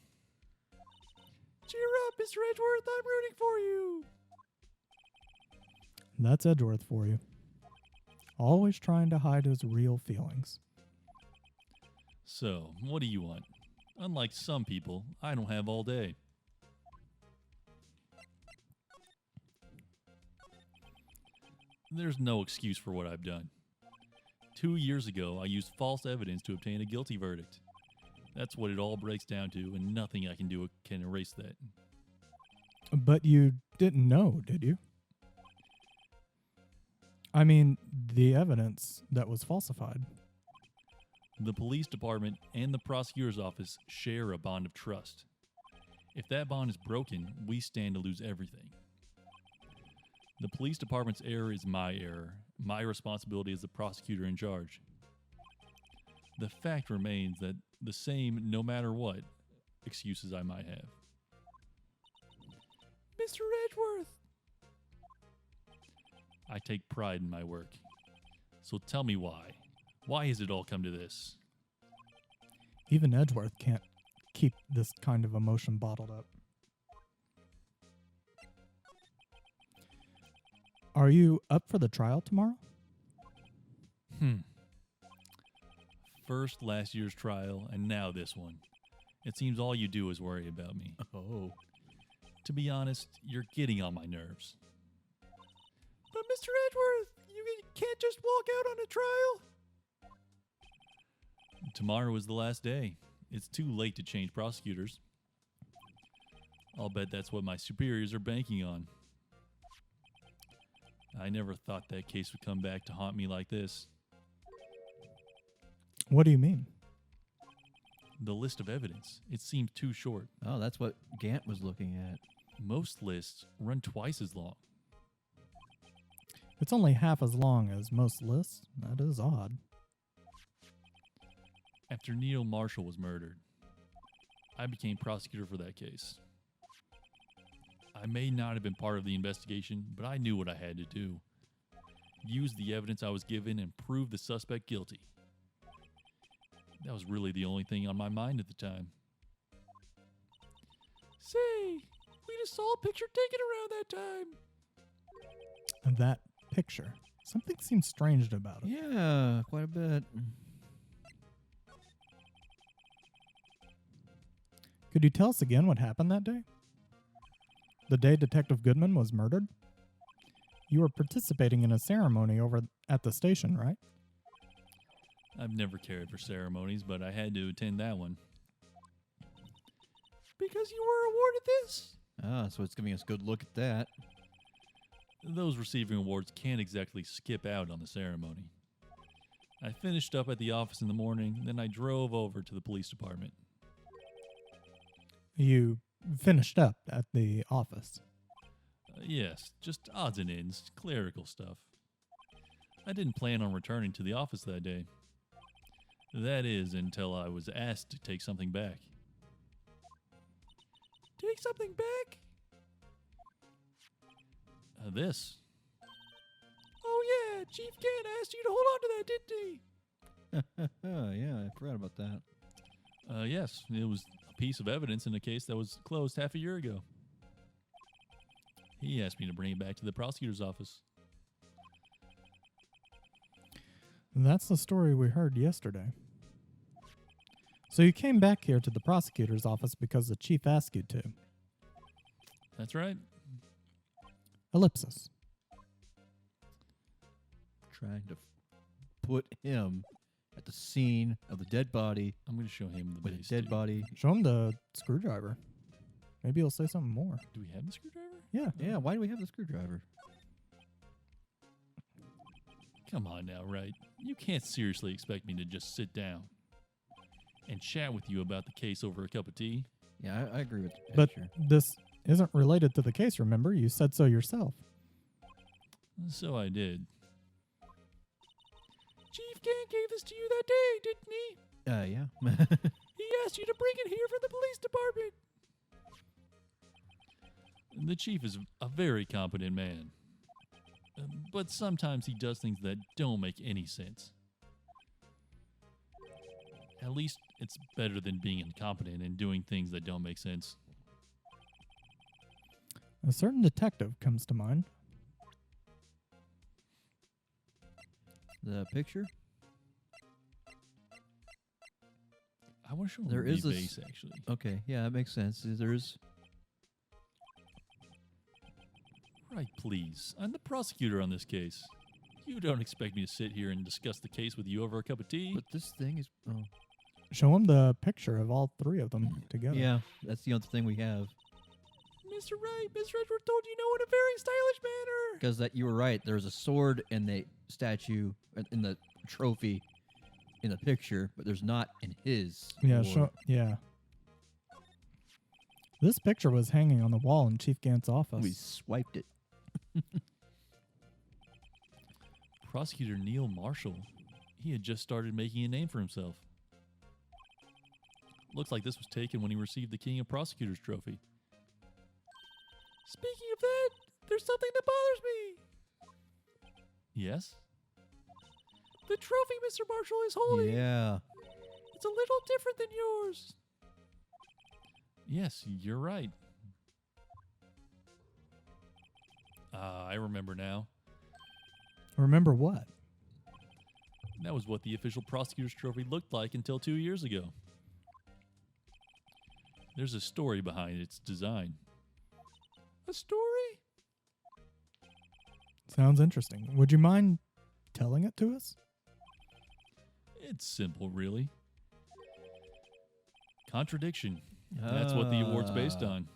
Cheer up, Mr. Edgeworth. I'm rooting for you. That's Edgeworth for you. Always trying to hide his real feelings. So, what do you want? Unlike some people, I don't have all day. There's no excuse for what I've done. 2 years ago, I used false evidence to obtain a guilty verdict. That's what it all breaks down to, and nothing I can do can erase that. But you didn't know, did you? I mean, the evidence that was falsified. The police department and the prosecutor's office share a bond of trust. If that bond is broken, we stand to lose everything. The police department's error is my error. My responsibility as the prosecutor in charge. The fact remains that the same no matter what excuses I might have. Mr. Edgeworth! I take pride in my work. So tell me why. Why has it all come to this? Even Edgeworth can't keep this kind of emotion bottled up. Are you up for the trial tomorrow? First last year's trial, and now this one. It seems all you do is worry about me. Oh. To be honest, you're getting on my nerves. But Mr. Edgeworth, you can't just walk out on a trial. Tomorrow is the last day. It's too late to change prosecutors. I'll bet that's what my superiors are banking on. I never thought that case would come back to haunt me like this. What do you mean? The list of evidence. It seemed too short. Oh, that's what Gant was looking at. Most lists run twice as long. It's only half as long as most lists. That is odd. After Neil Marshall was murdered, I became prosecutor for that case. I may not have been part of the investigation, but I knew what I had to do. Use the evidence I was given and prove the suspect guilty. That was really the only thing on my mind at the time. Say, we just saw a picture taken around that time. that picture. Something seems strange about it. Yeah, quite a bit. Could you tell us again what happened that day? The day Detective Goodman was murdered? You were participating in a ceremony over at the station, right? I've never cared for ceremonies, but I had to attend that one. Because you were awarded this? Ah, so it's giving us a good look at that. Those receiving awards can't exactly skip out on the ceremony. I finished up at the office in the morning, then I drove over to the police department. You finished up at the office. Yes, just odds and ends, clerical stuff. I didn't plan on returning to the office that day. That is, until I was asked to take something back. Take something back? This. Oh yeah, Chief Kent asked you to hold on to that, didn't he? Yeah, I forgot about that. Yes, it was a piece of evidence in a case that was closed half a year ago. He asked me to bring it back to the prosecutor's office. That's the story we heard yesterday. So you came back here to the prosecutor's office because the chief asked you to. That's right. Ellipsis. Trying to put him at the scene of the dead body I'm going to show him the with a base. dead too. body. Show him the screwdriver. Maybe he'll say something more. Do we have the screwdriver? Yeah. Yeah, why do we have the screwdriver? Come on now, Wright. You can't seriously expect me to just sit down and chat with you about the case over a cup of tea. Yeah, I agree with the But picture. this isn't related to the case, remember? You said so yourself. So I did. Chief Kent gave this to you that day, didn't he? Yeah. He asked you to bring it here from the police department. The chief is a very competent man. But sometimes he does things that don't make any sense. At least it's better than being incompetent and doing things that don't make sense. A certain detective comes to mind. The picture? I want to show him There the is a base, actually. Okay, yeah, that makes sense. There's... Right, please. I'm the prosecutor on this case. You don't expect me to sit here and discuss the case with you over a cup of tea? But this thing is... Oh. Show him the picture of all three of them together. Yeah, that's the other thing we have. Mr. Wright, Mr. Edgeworth told you no in a very stylish manner. Because that you were right. There's a sword in the statue, in the trophy, in the picture, but there's not in his. Yeah, award. yeah. This picture was hanging on the wall in Chief Gant's office. We swiped it. Prosecutor Neil Marshall. He had just started making a name for himself. Looks like this was taken when he received the King of Prosecutors trophy. Speaking of that, there's something that bothers me. Yes? The trophy Mr. Marshall is holding. Yeah. It's a little different than yours. Yes, you're right. I remember now. Remember what? That was what the official prosecutor's trophy looked like until 2 years ago. There's a story behind its design. A story? Sounds interesting. Would you mind telling it to us? It's simple, really. Contradiction. That's what the award's based on.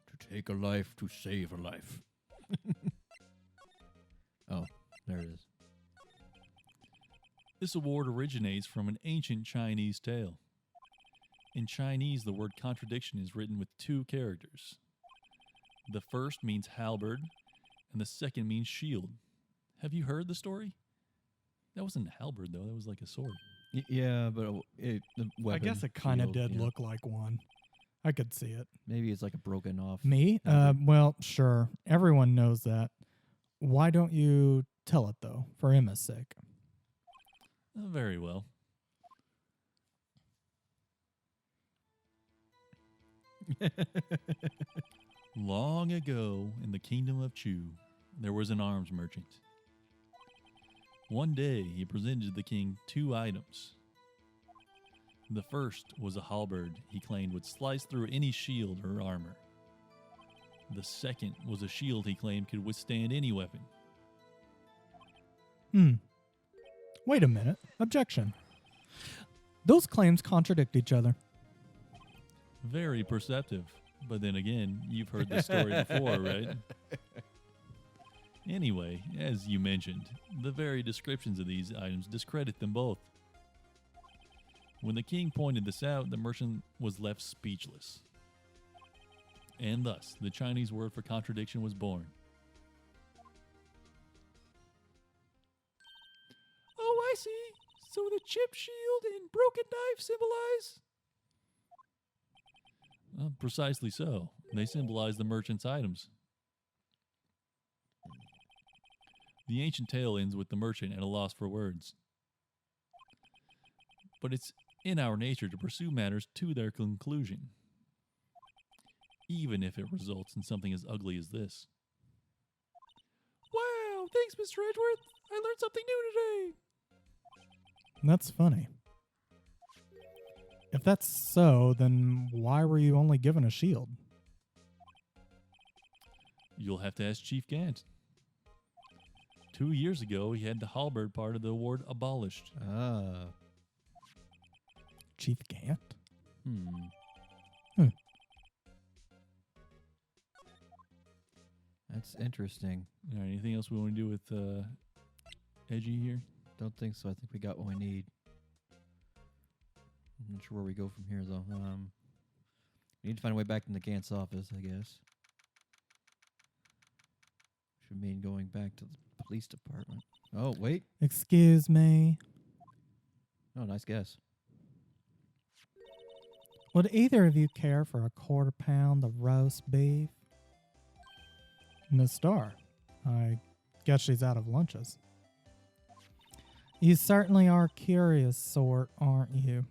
To take a life to save a life. Oh, there it is. This award originates from an ancient Chinese tale. In Chinese, the word contradiction is written with two characters. The first means halberd, and the second means shield. Have you heard the story? That wasn't a halberd, though. That was like a sword. Yeah, but the weapon, I guess it kind of shield, did yeah. look like one. I could see it. Maybe it's like a broken off. Me? Well, sure. Everyone knows that. Why don't you tell it, though, for Emma's sake? Very well. Long ago, in the kingdom of Chu, there was an arms merchant. One day, he presented the king 2 items. The first was a halberd he claimed would slice through any shield or armor. The second was a shield he claimed could withstand any weapon. Wait a minute. Objection. Those claims contradict each other. Very perceptive. But then again, you've heard this story before, right? Anyway, as you mentioned, the very descriptions of these items discredit them both. When the king pointed this out, the merchant was left speechless. And thus, the Chinese word for contradiction was born. Oh, I see. So the chipped shield and broken knife symbolize... Precisely so. They symbolize the merchant's items. The ancient tale ends with the merchant at a loss for words. But it's in our nature to pursue matters to their conclusion, even if it results in something as ugly as this. Wow, thanks, Mr. Edgeworth. I learned something new today. That's funny. If that's so, then why were you only given a shield? You'll have to ask Chief Gant. 2 years ago, he had the halberd part of the award abolished. Chief Gant? That's interesting. All right, anything else we want to do with Edgy here? Don't think so. I think we got what we need. I'm not sure where we go from here, though. We need to find a way back into Gant's office, I guess. Should mean going back to the police department. Oh, wait. Excuse me. Oh, nice guess. Would either of you care for a quarter pound of roast beef? Miss Starr, I guess she's out of lunches. You certainly are curious sort, aren't you?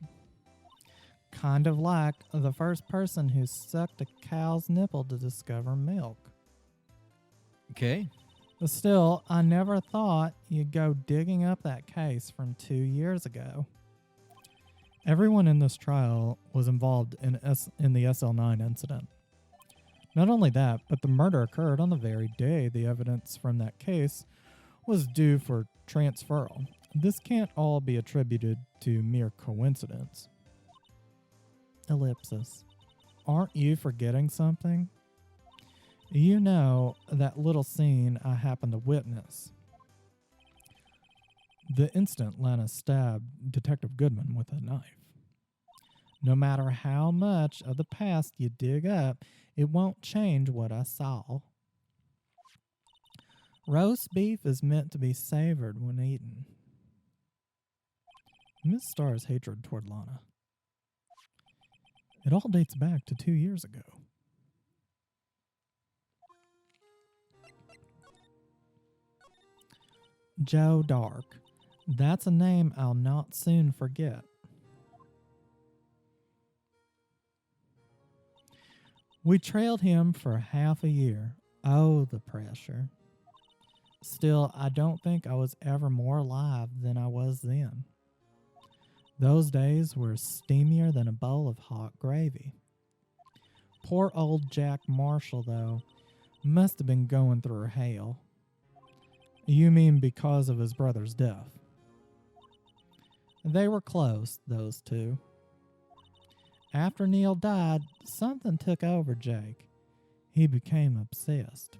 Kind of like the first person who sucked a cow's nipple to discover milk. Okay. But still, I never thought you'd go digging up that case from 2 years ago. Everyone in this trial was involved in the SL9 incident. Not only that, but the murder occurred on the very day the evidence from that case was due for transferal. This can't all be attributed to mere coincidence. Ellipsis. Aren't you forgetting something? You know that little scene I happened to witness. The instant Lana stabbed Detective Goodman with a knife. No matter how much of the past you dig up, it won't change what I saw. Roast beef is meant to be savored when eaten. Miss Starr's hatred toward Lana. It all dates back to 2 years ago. Joe Dark. That's a name I'll not soon forget. We trailed him for half a year. Oh, the pressure. Still, I don't think I was ever more alive than I was then. Those days were steamier than a bowl of hot gravy. Poor old Jack Marshall, though, must have been going through hell. You mean because of his brother's death? They were close, those two. After Neil died, something took over Jake. He became obsessed.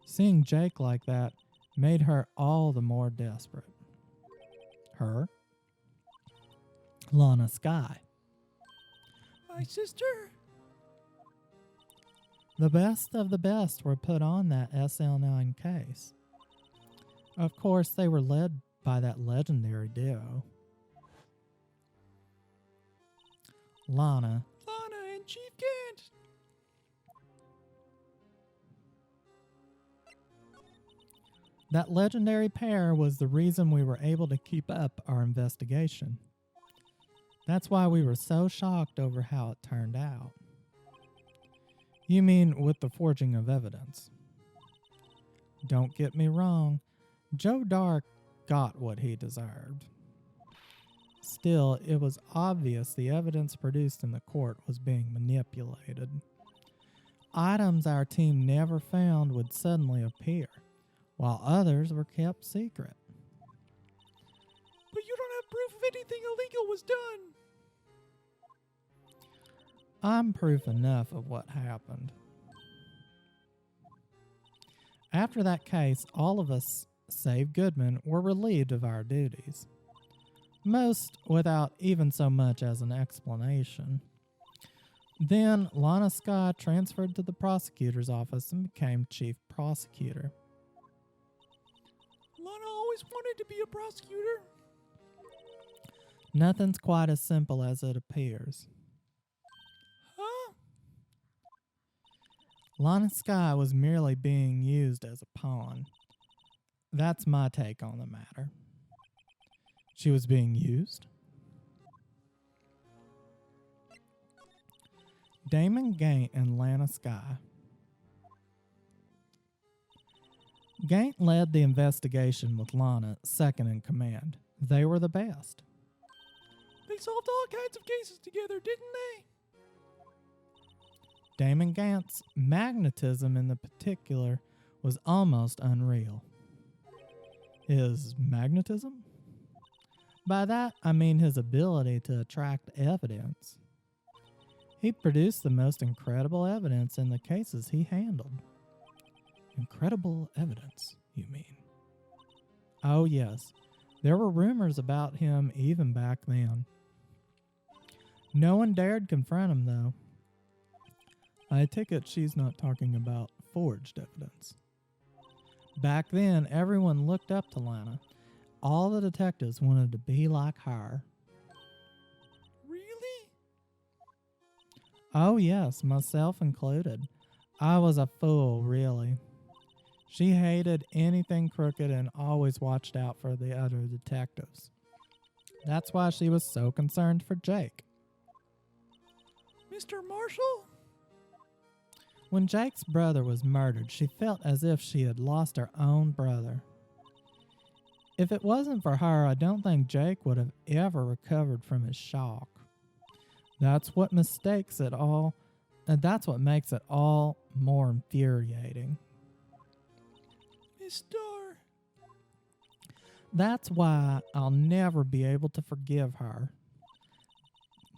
Seeing Jake like that made her all the more desperate. Her? Lana Skye. My sister? The best of the best were put on that SL9 case. Of course, they were led by that legendary duo. Lana. Lana and Chief Gant. That legendary pair was the reason we were able to keep up our investigation. That's why we were so shocked over how it turned out. You mean with the forging of evidence? Don't get me wrong, Joe Dark got what he deserved. Still, it was obvious the evidence produced in the court was being manipulated. Items our team never found would suddenly appear, while others were kept secret. But you don't have proof of anything illegal was done. I'm proof enough of what happened. After that case, all of us, save Goodman, were relieved of our duties. Most without even so much as an explanation. Then Lana Skye transferred to the prosecutor's office and became chief prosecutor. Lana always wanted to be a prosecutor. Nothing's quite as simple as it appears. Huh? Lana Skye was merely being used as a pawn. That's my take on the matter. She was being used. Damon Gaint and Lana Skye. Gaint led the investigation with Lana second in command. They were the best. They solved all kinds of cases together, didn't they? Damon Gant's magnetism in the particular was almost unreal. His magnetism? By that, I mean his ability to attract evidence. He produced the most incredible evidence in the cases he handled. Incredible evidence, you mean? Oh, yes. There were rumors about him even back then. No one dared confront him, though. I take it she's not talking about forged evidence. Back then, everyone looked up to Lana. All the detectives wanted to be like her. Really? Oh, yes, myself included. I was a fool, really. She hated anything crooked and always watched out for the other detectives. That's why she was so concerned for Jake. Mr. Marshall? When Jake's brother was murdered, she felt as if she had lost her own brother. If it wasn't for her, I don't think Jake would have ever recovered from his shock. That's what makes it all more infuriating. Miss Starr. That's why I'll never be able to forgive her.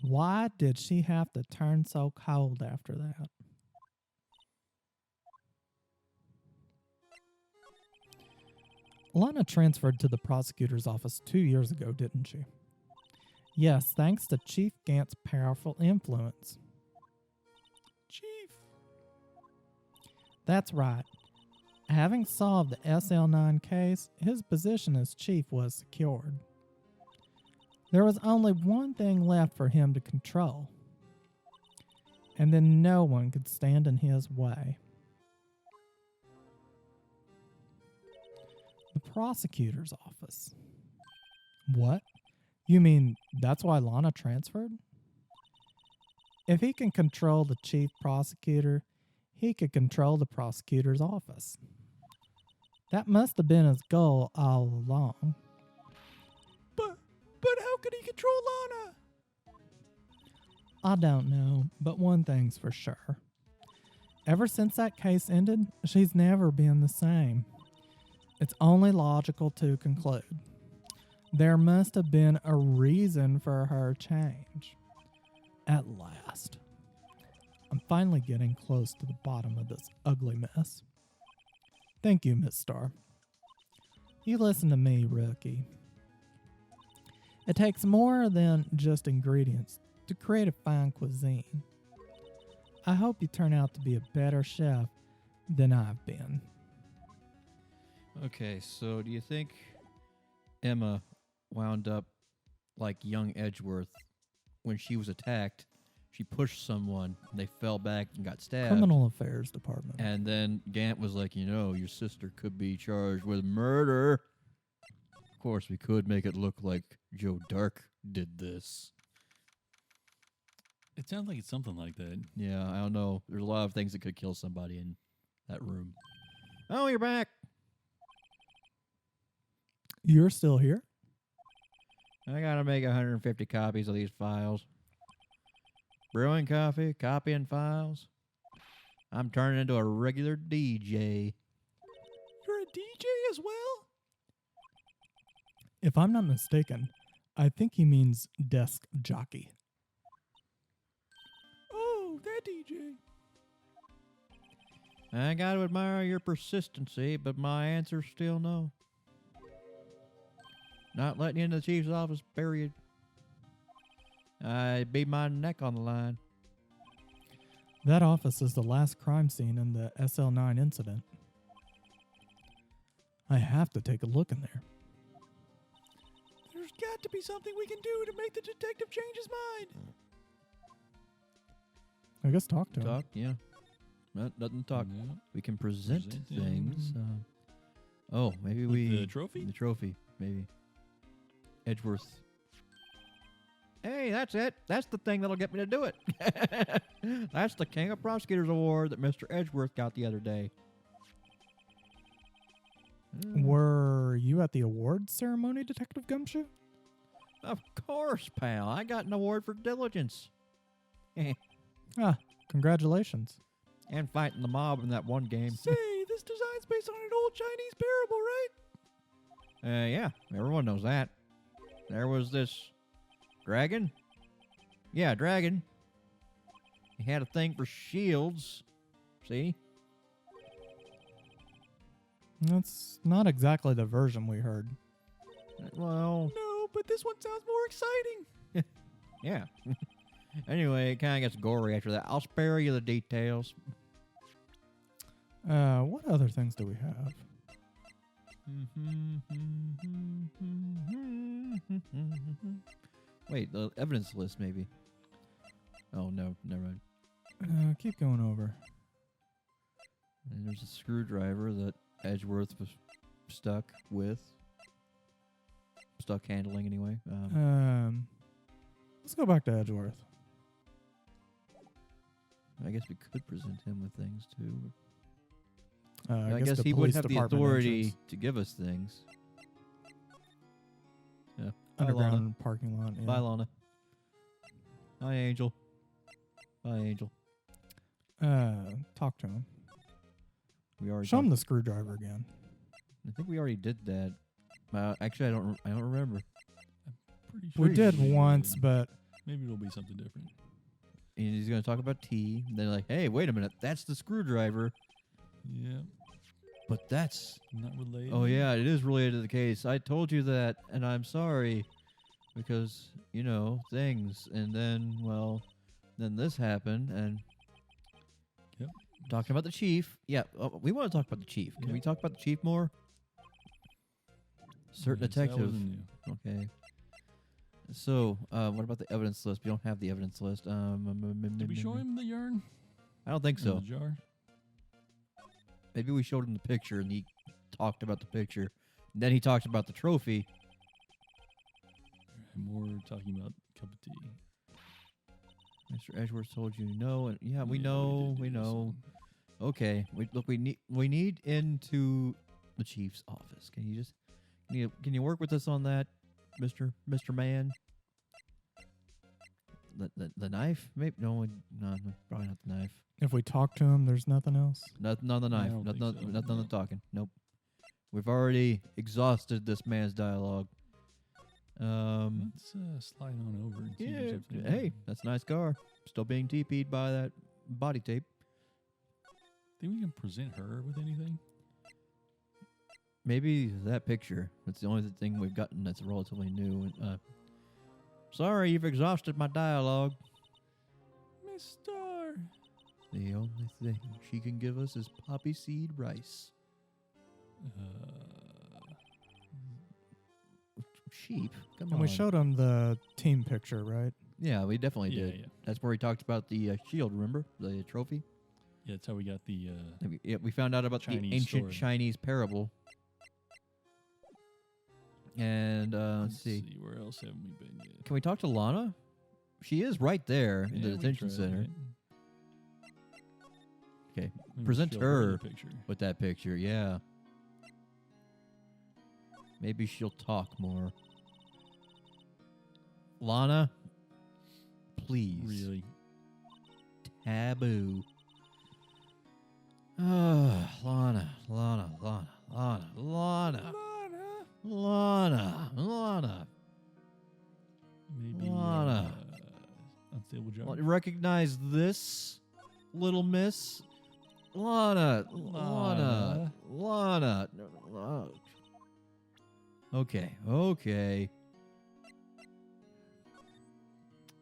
Why did she have to turn so cold after that? Lana transferred to the prosecutor's office 2 years ago, didn't she? Yes, thanks to Chief Gant's powerful influence. Chief. That's right. Having solved the SL9 case, his position as chief was secured. There was only one thing left for him to control, and then no one could stand in his way. The prosecutor's office. What? You mean that's why Lana transferred? If he can control the chief prosecutor, he could control the prosecutor's office. That must have been his goal all along. But how could he control Lana? I don't know, but one thing's for sure. Ever since that case ended, she's never been the same. It's only logical to conclude. There must have been a reason for her change. At last. I'm finally getting close to the bottom of this ugly mess. Thank you, Miss Starr. You listen to me, rookie. It takes more than just ingredients to create a fine cuisine. I hope you turn out to be a better chef than I've been. Okay, so do you think Emma wound up like young Edgeworth when she was attacked? She pushed someone, and they fell back and got stabbed. Criminal Affairs Department. And then Gant was like, your sister could be charged with murder. Of course, we could make it look like Joe Dark did this. It sounds like it's something like that. Yeah, I don't know. There's a lot of things that could kill somebody in that room. Oh, you're back. You're still here? I gotta make 150 copies of these files. Brewing coffee, copying files. I'm turning into a regular DJ. You're a DJ as well? If I'm not mistaken, I think he means desk jockey. Oh, that DJ. I gotta admire your persistency, but my answer's still no. Not letting you into the chief's office, period. I'd be my neck on the line. That office is the last crime scene in the SL9 incident. I have to take a look in there. There's got to be something we can do to make the detective change his mind. I guess talk to him. Talk, yeah. Nothing to talk. Yeah. We can present Present things. him. Maybe With we... the trophy? The trophy, maybe. Edgeworth. Hey, that's it. That's the thing that'll get me to do it. That's the King of Prosecutors Award that Mr. Edgeworth got the other day. Were you at the awards ceremony, Detective Gumshoe? Of course, pal. I got an award for diligence. Ah, congratulations. And fighting the mob in that one game. Say, this design's based on an old Chinese parable, right? Yeah, everyone knows that. There was this dragon. Yeah, dragon. He had a thing for shields. See? That's not exactly the version we heard. Well, No, but this one sounds more exciting. yeah. Anyway, it kind of gets gory after that. I'll spare you the details. What other things do we have? Wait, the evidence list, maybe. Oh, no, never mind. Keep going over. And there's a screwdriver that Edgeworth was stuck with. Stuck handling, anyway. Let's go back to Edgeworth. I guess we could present him with things, too. I I guess the he would police have the department authority entrance. to give us things. Yeah. Bye, Underground Lana. parking lot. Yeah. Bye, Lana. Hi, Angel. Bye, Angel. Talk to him. We already Show him talked- the screwdriver again. I think we already did that. Actually, I don't remember. Pretty sure We you did did. once, but Maybe it'll be something different. And he's going to talk about tea. And then like, hey, wait a minute. That's the screwdriver. Yeah, But that's... not related. Oh, yeah, it is related to the case. I told you that, and I'm sorry. Because, you know, things. And then, well, then this happened, and... Yep. Talking about the chief. Yeah, we want to talk about the chief. Can Yep. we talk about the chief more? Certain Yes, that detective. wasn't new. Okay. So, what about the evidence list? We don't have the evidence list. Did we show him the yarn? I don't think In so. the jar? Maybe we showed him the picture and he talked about the picture. And then he talked about the trophy. And we're talking about cup of tea. Mr. Edgeworth told you no, and yeah, we Yeah, know, did we do know. some. Okay, we need into the chief's office. Can you just can you work with us on that, Mr. Man? The knife? Maybe no, probably not the knife. if we talk to him, there's nothing else. Nothing on the I knife. don't Nothing, think so, nothing on no. the talking. Nope. We've already exhausted this man's dialogue. Let's slide on over and see Yeah. what's up there. Hey, that's a nice car. Still being TP'd by that body tape. Think we can present her with anything? Maybe that picture. That's the only thing we've gotten that's relatively new. Sorry, you've exhausted my dialogue. Miss Star. The only thing she can give us is poppy seed rice. Sheep? Come And on. we showed him the team picture, right? Yeah, we definitely Yeah, did. yeah. That's where he talked about the shield, remember? The trophy? Yeah, that's how we got the. We found out about the Chinese ancient story. Chinese parable. And let's see. Where else haven't we been yet? Can we talk to Lana? She is right there in the Yeah, we detention tried, center. right? Okay, We present showed her the picture. with that picture. Yeah. Maybe she'll talk more. Lana, please. Really? Taboo. Lana, Lana, Lana, Lana, Lana, Lana, Lana. Maybe Lana. unstable Well, job. recognize this, little miss? Lana, Lana, Lana. Lana. Okay, okay.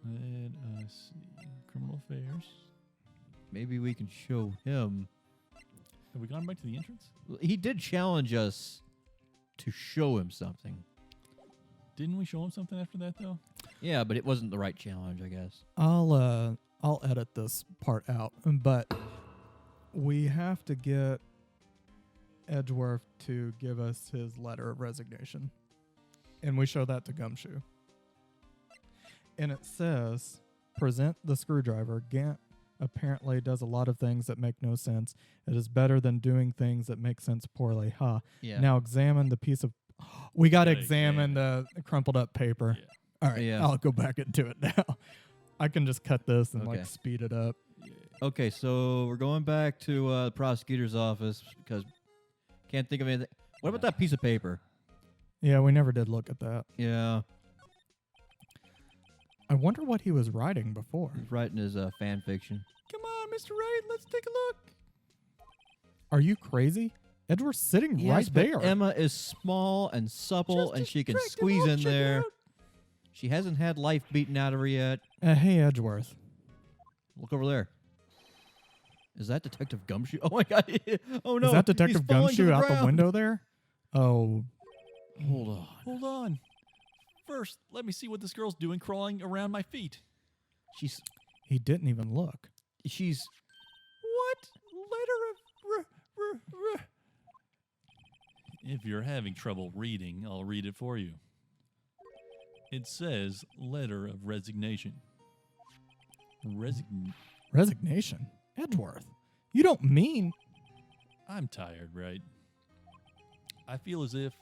Let us see. Criminal affairs. Maybe we can show him. Have we gone back to the entrance? He did challenge us to show him something. Didn't we show him something after that though? Yeah, but it wasn't the right challenge, I guess. I'll edit this part out, but we have to get Edgeworth to give us his letter of resignation. And we show that to Gumshoe. And it says, present the screwdriver. Gant apparently does a lot of things that make no sense. It is better than doing things that make sense poorly. Ha. Yeah. Now examine the piece of... We got to Gotta examine the crumpled up paper. Yeah. All right, Yeah. I'll go back into it now. I can just cut this and Okay. like speed it up. Okay, so we're going back to the prosecutor's office because can't think of anything. What about that piece of paper? Yeah, we never did look at that. Yeah, I wonder what he was writing before. he's writing his fan fiction. Come on, Mr. Wright, let's take a look. Are you crazy? Edward's sitting Yes, right but there. Emma is small and supple, and she can squeeze in there. She hasn't had life beaten out of her yet. Hey, Edgeworth. Look over there. Is that Detective Gumshoe? Oh my God! Oh no! Is that Detective he's falling to Gumshoe out the ground. window there? Oh, Hold on. Hold on. First, let me see what this girl's doing crawling around my feet. he didn't even look. She's What? Letter of... If you're having trouble reading, I'll read it for you. It says, letter of resignation. Resignation? Edgeworth. You don't mean... I'm tired, right? I feel as if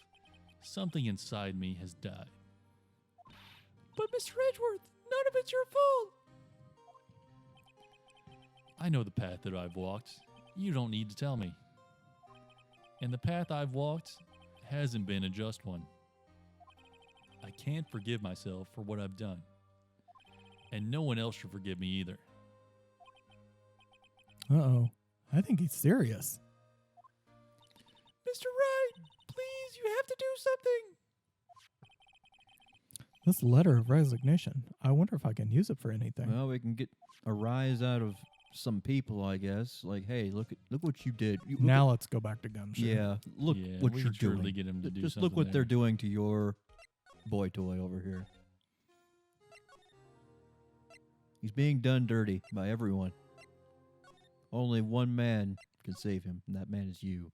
something inside me has died. But Mr. Edgeworth, none of it's your fault. I know the path that I've walked. You don't need to tell me. And the path I've walked hasn't been a just one. I can't forgive myself for what I've done. And no one else should forgive me either. Uh-oh. I think he's serious. Mr. Wright, please, you have to do something. This letter of resignation. I wonder if I can use it for anything. well, we can get a rise out of some people, I guess. Like, hey, look what you did. Look Now let's go back to Gumshoe. yeah, look Yeah, what we you're could surely doing. get him to do Just something look what they're there. doing to your boy toy over here. He's being done dirty by everyone. Only one man can save him, and that man is you,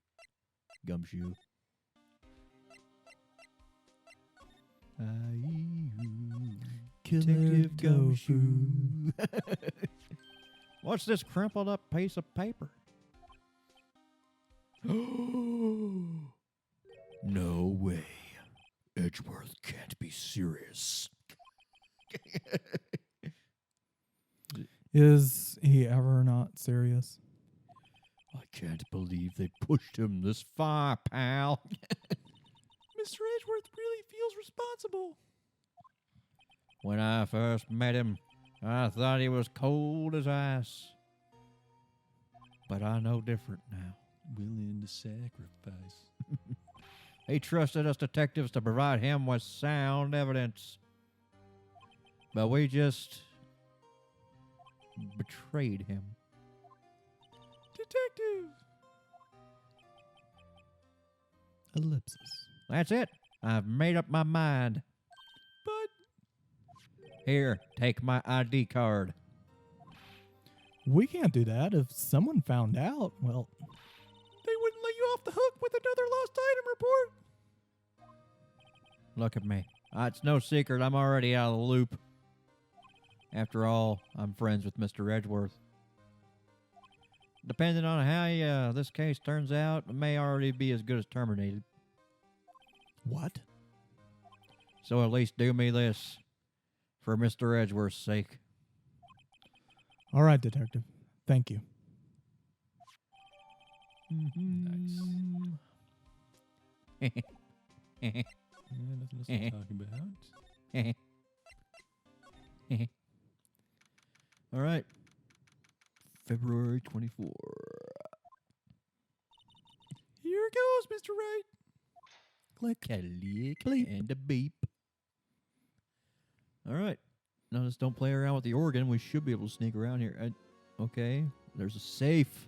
Gumshoe. Killer Gumshoe. What's this crumpled up piece of paper? No way. Edgeworth can't be serious. Is he ever not serious? I can't believe they pushed him this far, pal. Mr. Edgeworth really feels responsible. When I first met him, I thought he was cold as ice. But I know different now. Willing to sacrifice. He trusted us detectives to provide him with sound evidence. But we just betrayed him. Detective! Ellipsis. That's it. I've made up my mind. But Here, take my ID card. We can't do that. If someone found out, well, they wouldn't let you off the hook with another lost item report. Look at me. It's no secret I'm already out of the loop. After all, I'm friends with Mr. Edgeworth. Depending on how this case turns out, it may already be as good as terminated. What? So at least do me this, for Mr. Edgeworth's sake. All right, Detective. Thank you. Nice. Yeah, nothing else to talk about. All right. February 24. Here goes, Mr. Wright. Click. Click Bleep. and a beep. All right. Now just don't play around with the organ. We should be able to sneak around here. Okay. There's a safe.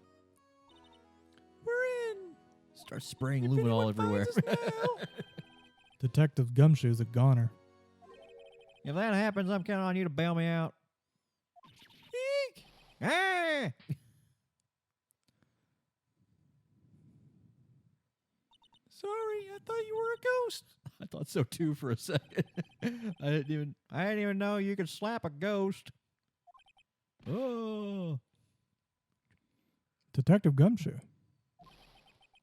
We're in. Start spraying If luminol anyone everywhere. finds us now, Detective Gumshoe's a goner. If that happens, I'm counting on you to bail me out. eek. Ah! Sorry, I thought you were a ghost. I thought so too for a second. I didn't even know you could slap a ghost. Oh. Detective Gumshoe,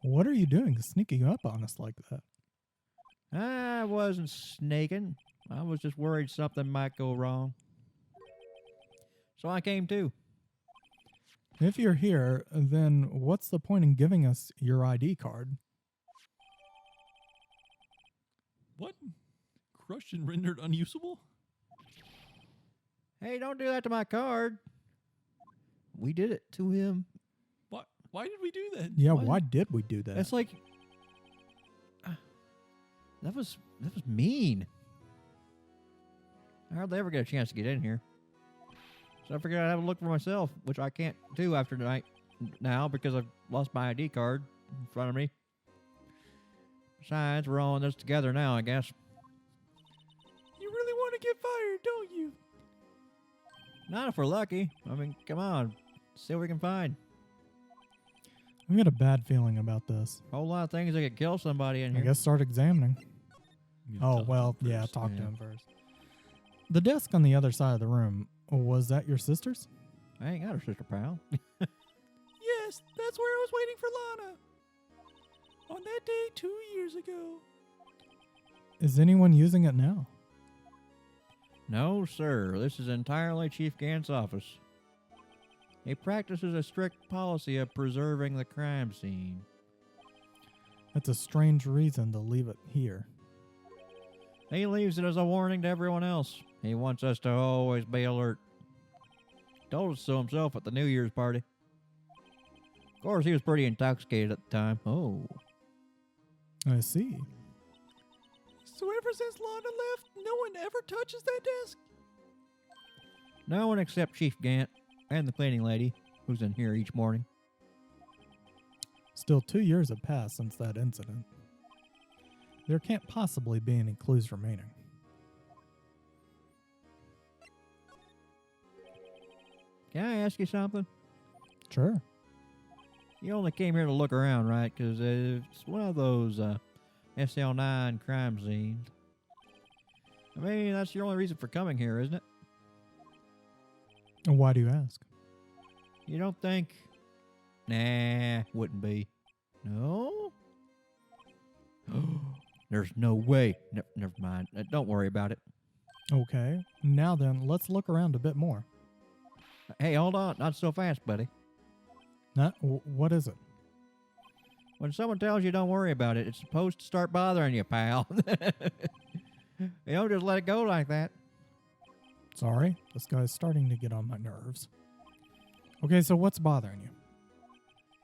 what are you doing sneaking up on us like that? I wasn't snaking. I was just worried something might go wrong. So I came too. If you're here, then what's the point in giving us your ID card? What? Crushed and rendered unusable? Hey, don't do that to my card. We did it to him. What? Why did we do that? Yeah, What? why did we do that? That's like that was mean. I hardly ever get a chance to get in here. So I figured I'd have a look for myself, which I can't do after tonight now because I've lost my ID card in front of me. Besides, we're all in this together now, I guess. You really want to get fired, don't you? Not if we're lucky. I mean, come on. See what we can find. I've got a bad feeling about this. A whole lot of things that could kill somebody in I here. guess start examining. I'm gonna Oh, talk to well, him yeah, first. talk to Yeah. him first. The desk on the other side of the room, was that your sister's? I ain't got her sister, pal. Yes, that's where I was waiting for Lana. On that day 2 years ago. Is anyone using it now? No, sir. This is entirely Chief Gant's office. He practices a strict policy of preserving the crime scene. That's a strange reason to leave it here. He leaves it as a warning to everyone else. He wants us to always be alert. Told us so himself at the New Year's party. Of course, he was pretty intoxicated at the time. Oh. I see. So ever since Lana left, no one ever touches that desk? No one except Chief Gant and the cleaning lady, who's in here each morning. Still 2 years have passed since that incident. There can't possibly be any clues remaining. Can I ask you something? Sure. You only came here to look around, right? Because it's one of those SL9 crime scenes. I mean, that's your only reason for coming here, isn't it? And why do you ask? You don't think... Nah, wouldn't be. No? There's no way. Never mind. Don't worry about it. Okay. Now then, let's look around a bit more. Hey, hold on. Not so fast, buddy. What is it? When someone tells you don't worry about it, it's supposed to start bothering you, pal. You don't just let it go like that. Sorry, this guy's starting to get on my nerves. Okay, so what's bothering you?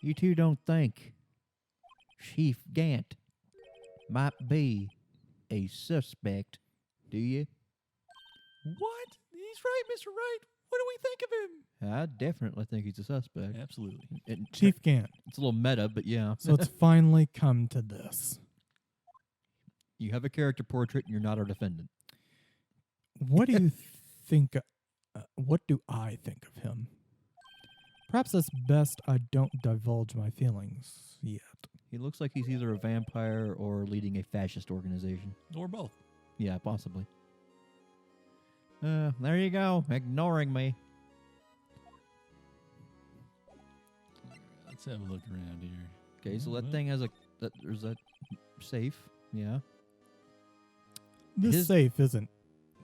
You two don't think Chief Gant might be a suspect, do you? What? He's right, Mr. Wright. What do we think of him? I definitely think he's a suspect. Absolutely. Chief Gant. It's a little meta, but yeah. So it's finally come to this. You have a character portrait and you're not our defendant. What do you think? What do I think of him? Perhaps it's best I don't divulge my feelings yet. He looks like he's either a vampire or leading a fascist organization. Or both. Yeah, possibly. There you go, ignoring me. Let's have a look around here. Okay, so that thing has there's that safe. Yeah. This safe isn't.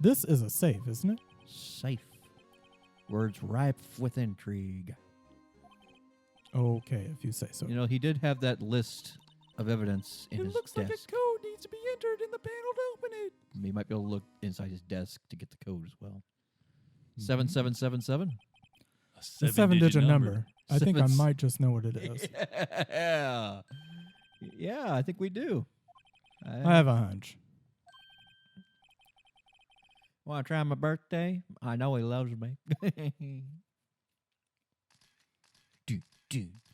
This is a safe, isn't it? Safe. Words ripe with intrigue. Okay, if you say so. You know, he did have that list of evidence in It his looks desk. like a code needs to be entered in the panel to open it. He might be able to look inside his desk to get the code as well. 7777. A seven-digit number. I think I might just know what it is. Yeah. Yeah, I think we do. I have a hunch. Want to try my birthday? I know he loves me.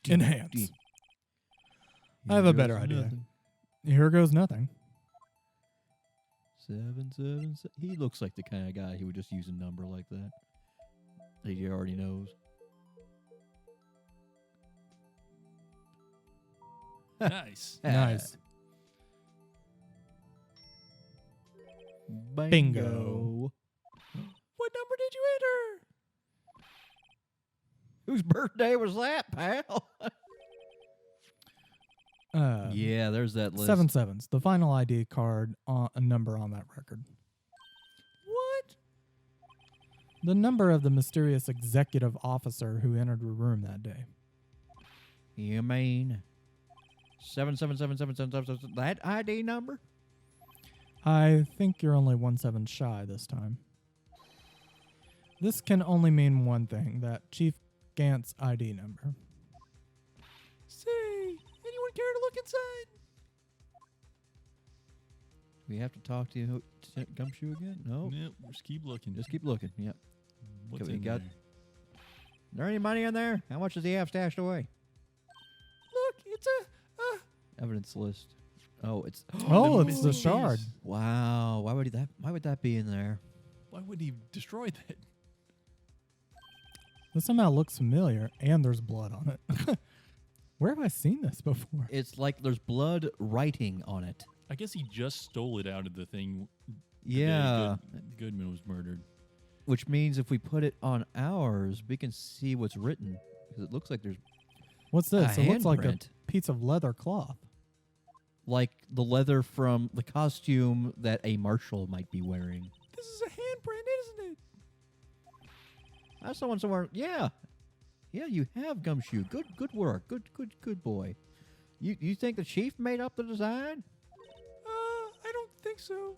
Enhance. I have a better idea. Here goes nothing. 777. He looks like the kind of guy who would just use a number like that. That he already knows. Nice. Nice. Bingo. What number did you enter? Whose birthday was that, pal? Yeah, there's that list. 7 sevens. The final ID card, a number on that record. What? The number of the mysterious executive officer who entered the room that day. You mean 7777777? That ID number? I think you're only 1 7 shy this time. This can only mean one thing, that Chief Gant's ID number. Say, anyone care to look inside? We have to talk to Gumshoe again? No. Yep, just keep looking. Just keep looking. Yep. What's Okay, in got- there? Is there any money in there? How much does he have stashed away? Look, it's a Evidence list. Oh, it's Oh, the it's the missing shard. piece. wow. Why would that be in there? Why would he destroy that? This somehow looks familiar, and there's blood on it. Where have I seen this before? It's like there's blood writing on it. I guess he just stole it out of the thing. the day Yeah. Goodman was murdered. Which means if we put it on ours, we can see what's written. Because it looks like there's What's this? a It looks like a handprint. piece of leather cloth. Like the leather from the costume that a marshal might be wearing. This is a handprint, isn't it? That's someone somewhere. Yeah. Yeah, you have Gumshoe. Good work. Good boy. You think the chief made up the design? I don't think so.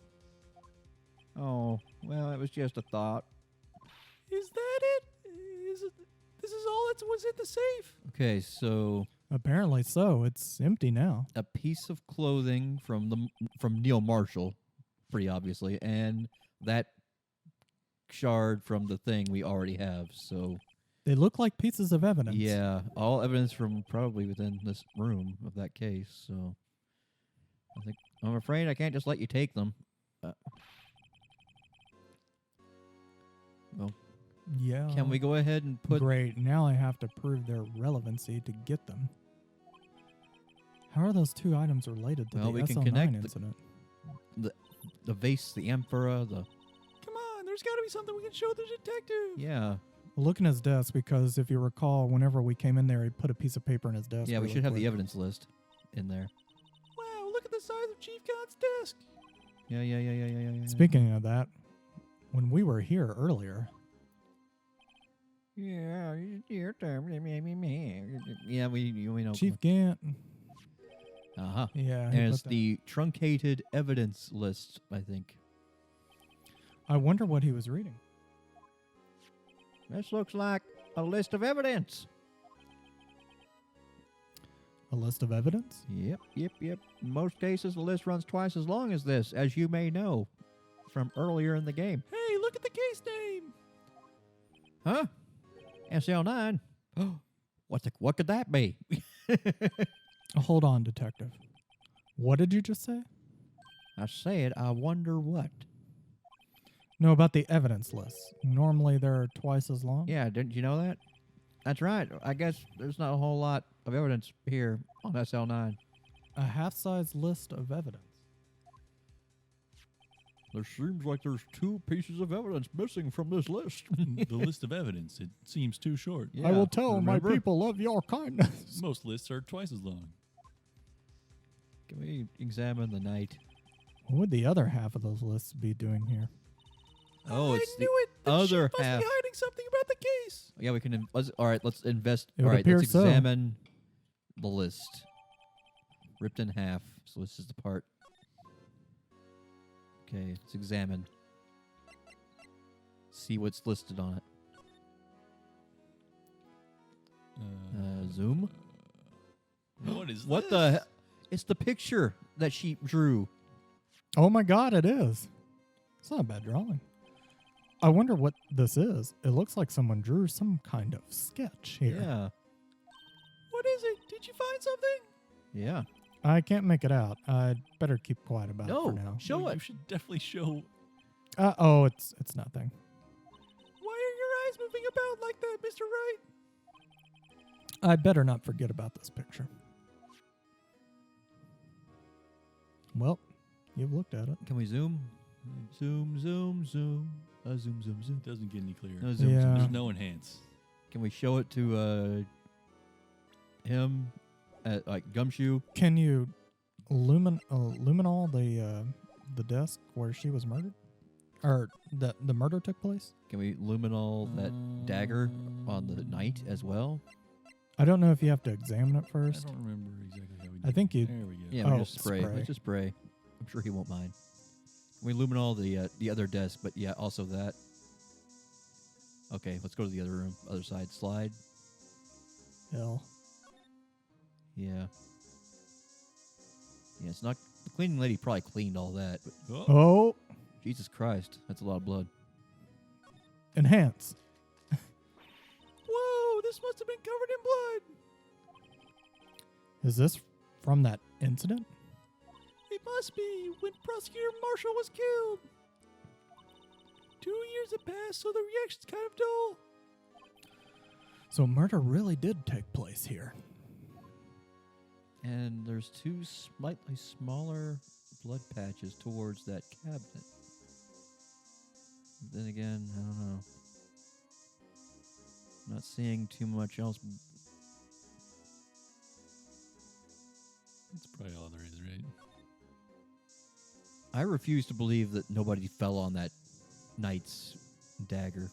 Oh, well, it was just a thought. Is that it? This is all that was in the safe? Okay, so Apparently so. It's empty now. a piece of clothing from Neil Marshall, pretty obviously, and that shard from the thing we already have. So They look like pieces of evidence. yeah, all evidence from probably within this room of that case. So I'm afraid I can't just let you take them. Well, Yeah. can we go ahead and put? Great. Now I have to prove their relevancy to get them. How are those two items related to Well, the we can SL9 connect the- incident? The vase, the emperor, Come on, there's got to be something we can show the detective. yeah. Well, look in his desk, because if you recall, whenever we came in there, he put a piece of paper in his desk. Yeah, we really should have the quick. evidence list in there. Wow, look at the size of Chief God's desk. Yeah. Speaking of that, when we were here earlier, Yeah, your term. Yeah, we know. Chief Gant. Uh-huh. Yeah. he And put it's that- the truncated evidence list, I think. I wonder what he was reading. This looks like a list of evidence. A list of evidence? Yep. In most cases, the list runs twice as long as this, as you may know from earlier in the game. Hey, look at the case name. Huh? SL9? What could that be? Hold on, detective. What did you just say? I said, I wonder what. No, about the evidence list. Normally they're twice as long. Yeah, didn't you know that? That's right. I guess there's not a whole lot of evidence here on SL9. A half-size list of evidence. There seems like there's 2 pieces of evidence missing from this list. The list of evidence, it seems too short. Yeah, I will tell remember? my people of your kindness. Most lists are twice as long. Can we examine the night? What would the other half of those lists be doing here? Oh, it's I knew the it. The other chief must half. be hiding something about the case. Yeah, we can. All right, let's invest. It All would right, appear let's so. examine the list. Ripped in half. So this is the part. Okay, let's examine. See what's listed on it. Zoom. What is What this? the? It's the picture that she drew. Oh my god, it is. It's not a bad drawing. I wonder what this is. It looks like someone drew some kind of sketch here. Yeah, What is it? Did you find something? yeah. I can't make it out. I'd better keep quiet about it No, for now. show You it. should definitely show. Oh, it's nothing. Why are your eyes moving about like that, Mr. Wright? I'd better not forget about this picture. Well, you've looked at it. Can we zoom? Zoom, zoom, zoom. Zoom, zoom, zoom. It doesn't get any clearer. No zoom, Yeah. zoom. There's no enhance. Can we show it to him at like Gumshoe? Can you luminol the desk where she was murdered? Or the murder took place? Can we luminol that dagger on the night as well? I don't know if you have to examine it I first. don't remember exactly how we did I think you- There we go. Yeah, Oh, we just spray. spray. Let's just spray. I'm sure he won't mind. We luminol the other desk, but yeah, also that. Okay, let's go to the other room, other side. Slide. Hell. Yeah. Yeah, it's not. The cleaning lady probably cleaned all that, but Oh, Oh, Jesus Christ, that's a lot of blood. enhance. whoa! This must have been covered in blood. Is this from that incident? It must be when Prosecutor Marshall was killed. 2 years have passed, so the reaction's kind of dull. So murder really did take place here. And there's 2 slightly smaller blood patches towards that cabinet. Then again, I don't know. Not seeing too much else. That's probably all there is, right? I refuse to believe that nobody fell on that knight's dagger.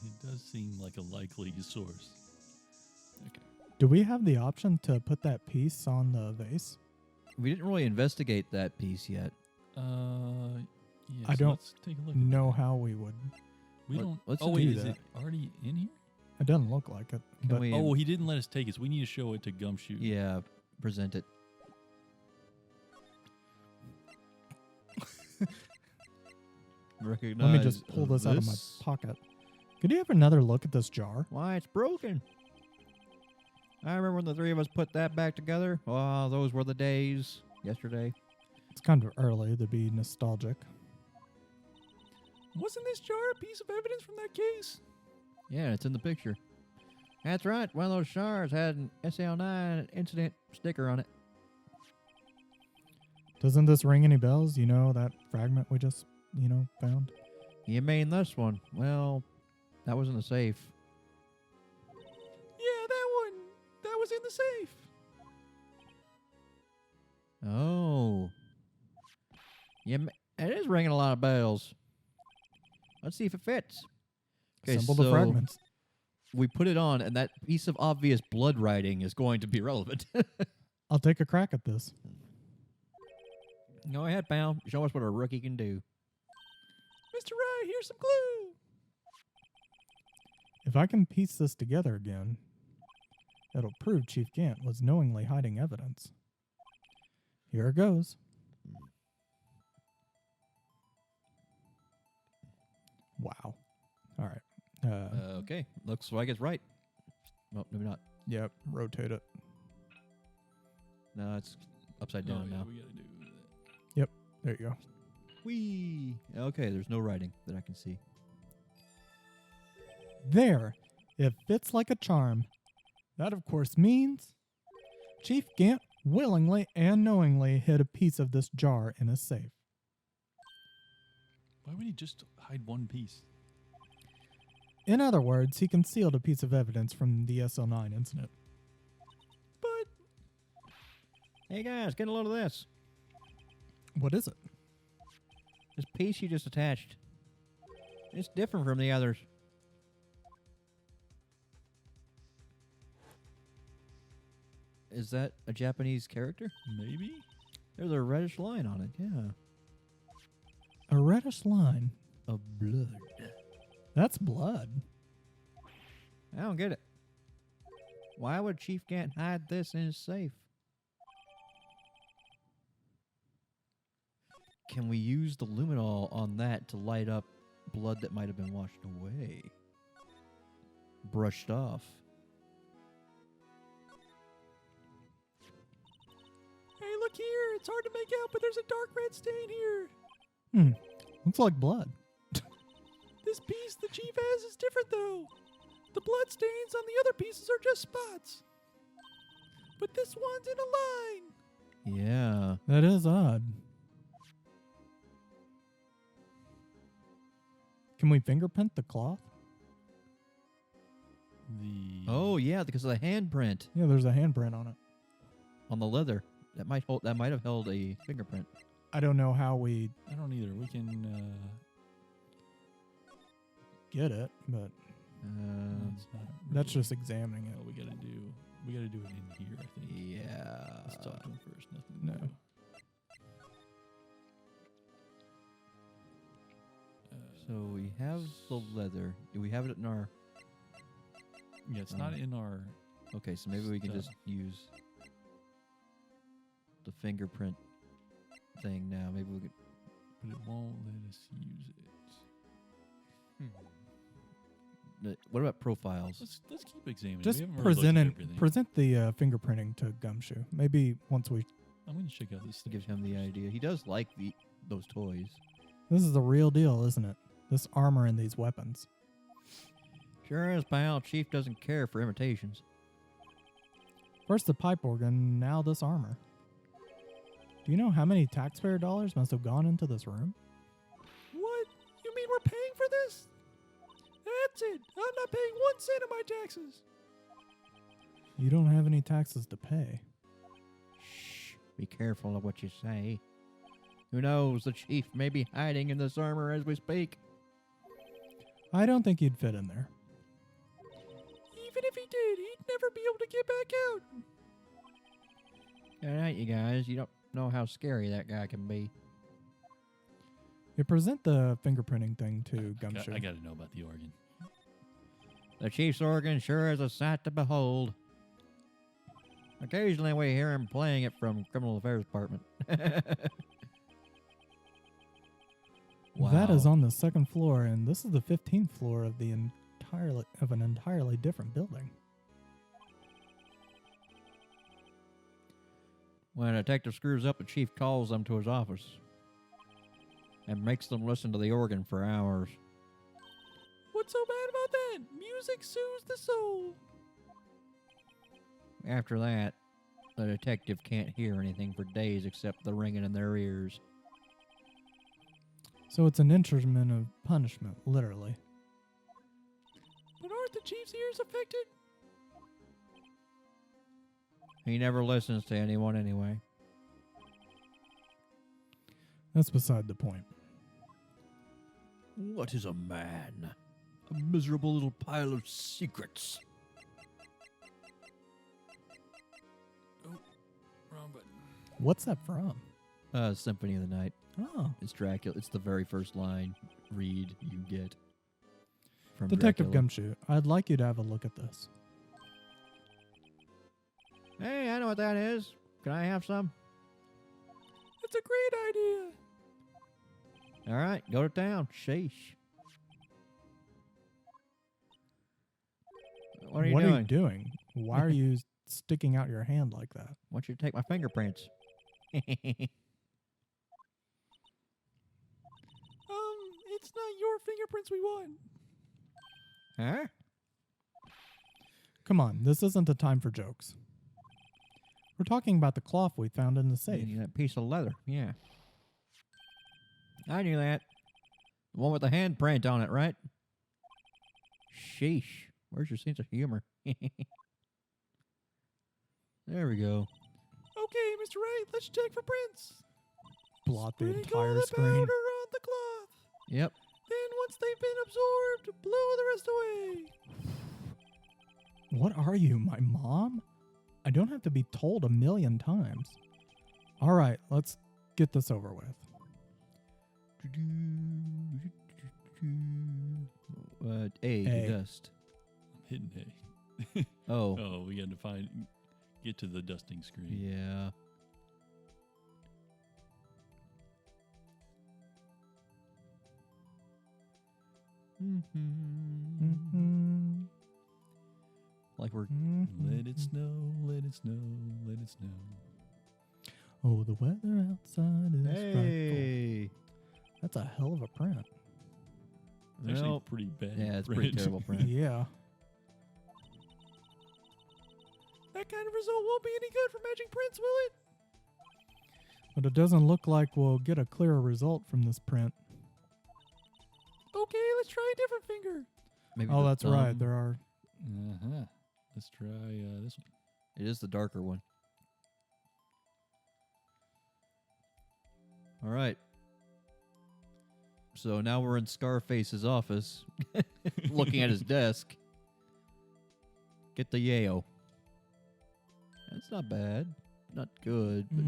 It does seem like a likely source. Okay. Do we have the option to put that piece on the vase? We didn't really investigate that piece yet. Yeah, I so don't let's take a look. Know how we would. We Let- don't. let's Oh wait, do is that. it already in here? It doesn't look like it. Can But we? Oh, he didn't let us take it, so we need to show it to Gumshoe. Yeah, present it. Recognize. let me just pull this out of my pocket. Could you have another look at this jar? Why, it's broken. I remember when the 3 of us put that back together. Oh, those were the days. Yesterday. It's kind of early to be nostalgic. Wasn't this jar a piece of evidence from that case? Yeah, it's in the picture. That's right. One of those shards had an SL9 incident sticker on it. Doesn't this ring any bells? You know, that fragment we just, found? You mean this one? Well, that was in the safe. Yeah, that one. That was in the safe. Oh. It is ringing a lot of bells. Let's see if it fits. Okay, Assemble the so fragments. we put it on, and that piece of obvious blood writing is going to be relevant. I'll take a crack at this. Go ahead, pal. Show us what a rookie can do. Mr. Wright, here's some clue. If I can piece this together again, it'll prove Chief Gant was knowingly hiding evidence. Here it goes. Wow. All right. Okay. Looks like it's right. Well, maybe not. Yep. Rotate it. No, it's upside down yeah, now. we gotta do that. There you go. Whee! Okay, there's no writing that I can see. There. It fits like a charm. That, of course, means Chief Gant willingly and knowingly hid a piece of this jar in his safe. Why would he just hide one piece? In other words, he concealed a piece of evidence from the SL9 incident. But Hey guys, get a load of this. What is it? This piece you just attached. It's different from the others. Is that a Japanese character? maybe? There's a reddish line on it, yeah. A reddish line. Of blood. That's blood. I don't get it. Why would Chief Gant hide this in his safe? Can we use the luminol on that to light up blood that might have been washed away? Brushed off. Hey, look here. It's hard to make out, but there's a dark red stain here. Looks like blood. This piece the chief has is different, though. The blood stains on the other pieces are just spots. But this one's in a line. Yeah. That is odd. Can we fingerprint the cloth? Oh yeah, because of the handprint Yeah, there's a handprint on it. on the leather. That might have held a fingerprint. I don't know how we I don't either. We can. get it, but That's not that's really just examining it. what we gotta do. We gotta do it in here, I think. Yeah. Let's talk to him first. Nothing. No. to do. So we have the leather. Do we have it in our... Yeah, it's not in our. Okay, so maybe we can Stuff. just use the fingerprint thing now. Maybe we could... But it won't let us use it. What about profiles? Let's keep examining. Just We haven't really looked at everything. present the fingerprinting to Gumshoe. Maybe once we... I'm gonna check out this. To give him the idea. He does like those toys. This is the real deal, isn't it? This armor and these weapons. Sure is, pal. Chief doesn't care for imitations. First the pipe organ, now this armor. Do you know how many taxpayer dollars must have gone into this room? What? You mean we're paying for this? That's it. I'm not paying 1 cent of my taxes. You don't have any taxes to pay. Shh. Be careful of what you say. Who knows? The chief may be hiding in this armor as we speak. I don't think you'd fit in there. Even if he did, he'd never be able to get back out. All right, you guys. You don't know how scary that guy can be. You present the fingerprinting thing to Gumshoe. I gotta know about the organ. The chief's organ sure is a sight to behold. Occasionally we hear him playing it from Criminal Affairs Department. That is Wow. on the 2nd floor, and this is the 15th floor of an entirely different building. When a detective screws up, the chief calls them to his office and makes them listen to the organ for hours. What's so bad about that? Music soothes the soul. After that, the detective can't hear anything for days except the ringing in their ears. So it's an instrument of punishment, literally. But aren't the chief's ears affected? He never listens to anyone anyway. That's beside the point. What is a man? A miserable little pile of secrets. Wrong button. What's that from? Symphony of the Night. Oh, It's Dracula. It's the very first line read you get from Detective Dracula. Gumshoe, I'd like you to have a look at this. Hey, I know what that is. Can I have some? That's a great idea. All right, go to town. Sheesh. What are you doing? Why are you sticking out your hand like that? I want you to take my fingerprints. It's not your fingerprints we want. Huh? Come on, this isn't the time for jokes. We're talking about the cloth we found in the safe. Yeah, that piece of leather. Yeah. I knew that. The one with the handprint on it, right? Sheesh. Where's your sense of humor? There we go. Okay, Mr. Wright, let's check for prints. Blot the Sprinkle entire the screen. powder on the cloth. Yep. Then once they've been absorbed, blow the rest away. What are you, my mom? I don't have to be told 1,000,000 times. All right, let's get this over with. A. Dust. Hidden A. Oh. Oh, we had to get to the dusting screen. Yeah. Mm-hmm. Like we're Let it snow, let it snow, let it snow. Oh, the weather outside is frightful. hey. That's a hell of a print. It's actually Well, pretty bad. yeah, it's pretty print. terrible print. Yeah. That kind of result won't be any good for matching prints, will it? But it doesn't look like we'll get a clearer result from this print. Okay, let's try a different finger. Maybe Oh, the that's right. thumb. There are. Uh-huh. Let's try this one. It is the darker one. All right. So now we're in Scarface's office, looking at his desk. Get the yayo. That's not bad. Not good, but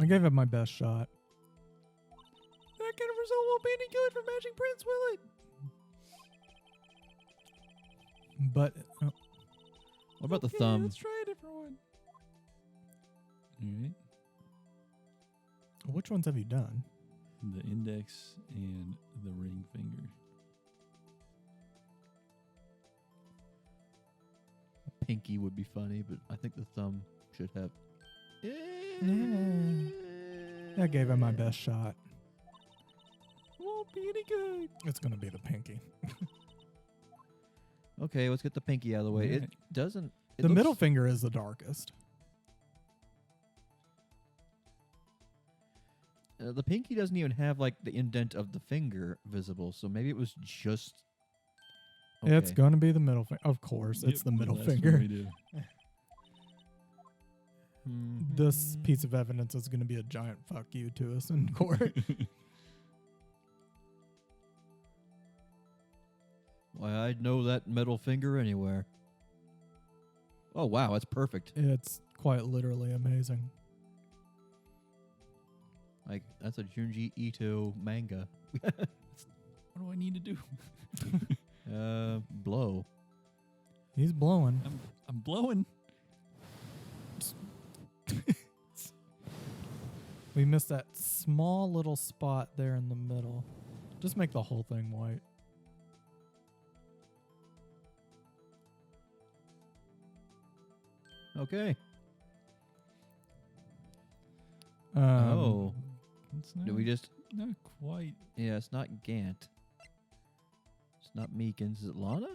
I gave it my best shot. That kind of result won't be any good for matching prints, will it? But what about the Okay, thumb? let's try a different one. All right. which ones have you done? The index and the ring finger. Pinky would be funny, but I think the thumb should have. I gave it my best shot. Won't be any good. It's going to be the pinky. Okay, let's get the pinky out of the way. It Alright. doesn't. It The looks- middle finger is the darkest. The pinky doesn't even have like the indent of the finger visible, so maybe it was just. It's Okay. going to be the middle finger. Of course, it's Yep, the middle last one finger. we do. This piece of evidence is going to be a giant fuck you to us in court. Why, I'd know that middle finger anywhere. Oh wow, that's perfect. It's quite literally amazing. Like that's a Junji Ito manga. What do I need to do? Blow. He's blowing. I'm blowing. We missed that small little spot there in the middle. Just make the whole thing white. Okay. Um, It's not, Do we just? not quite. Yeah, it's not Gant. It's not Meekins. Is it Lana?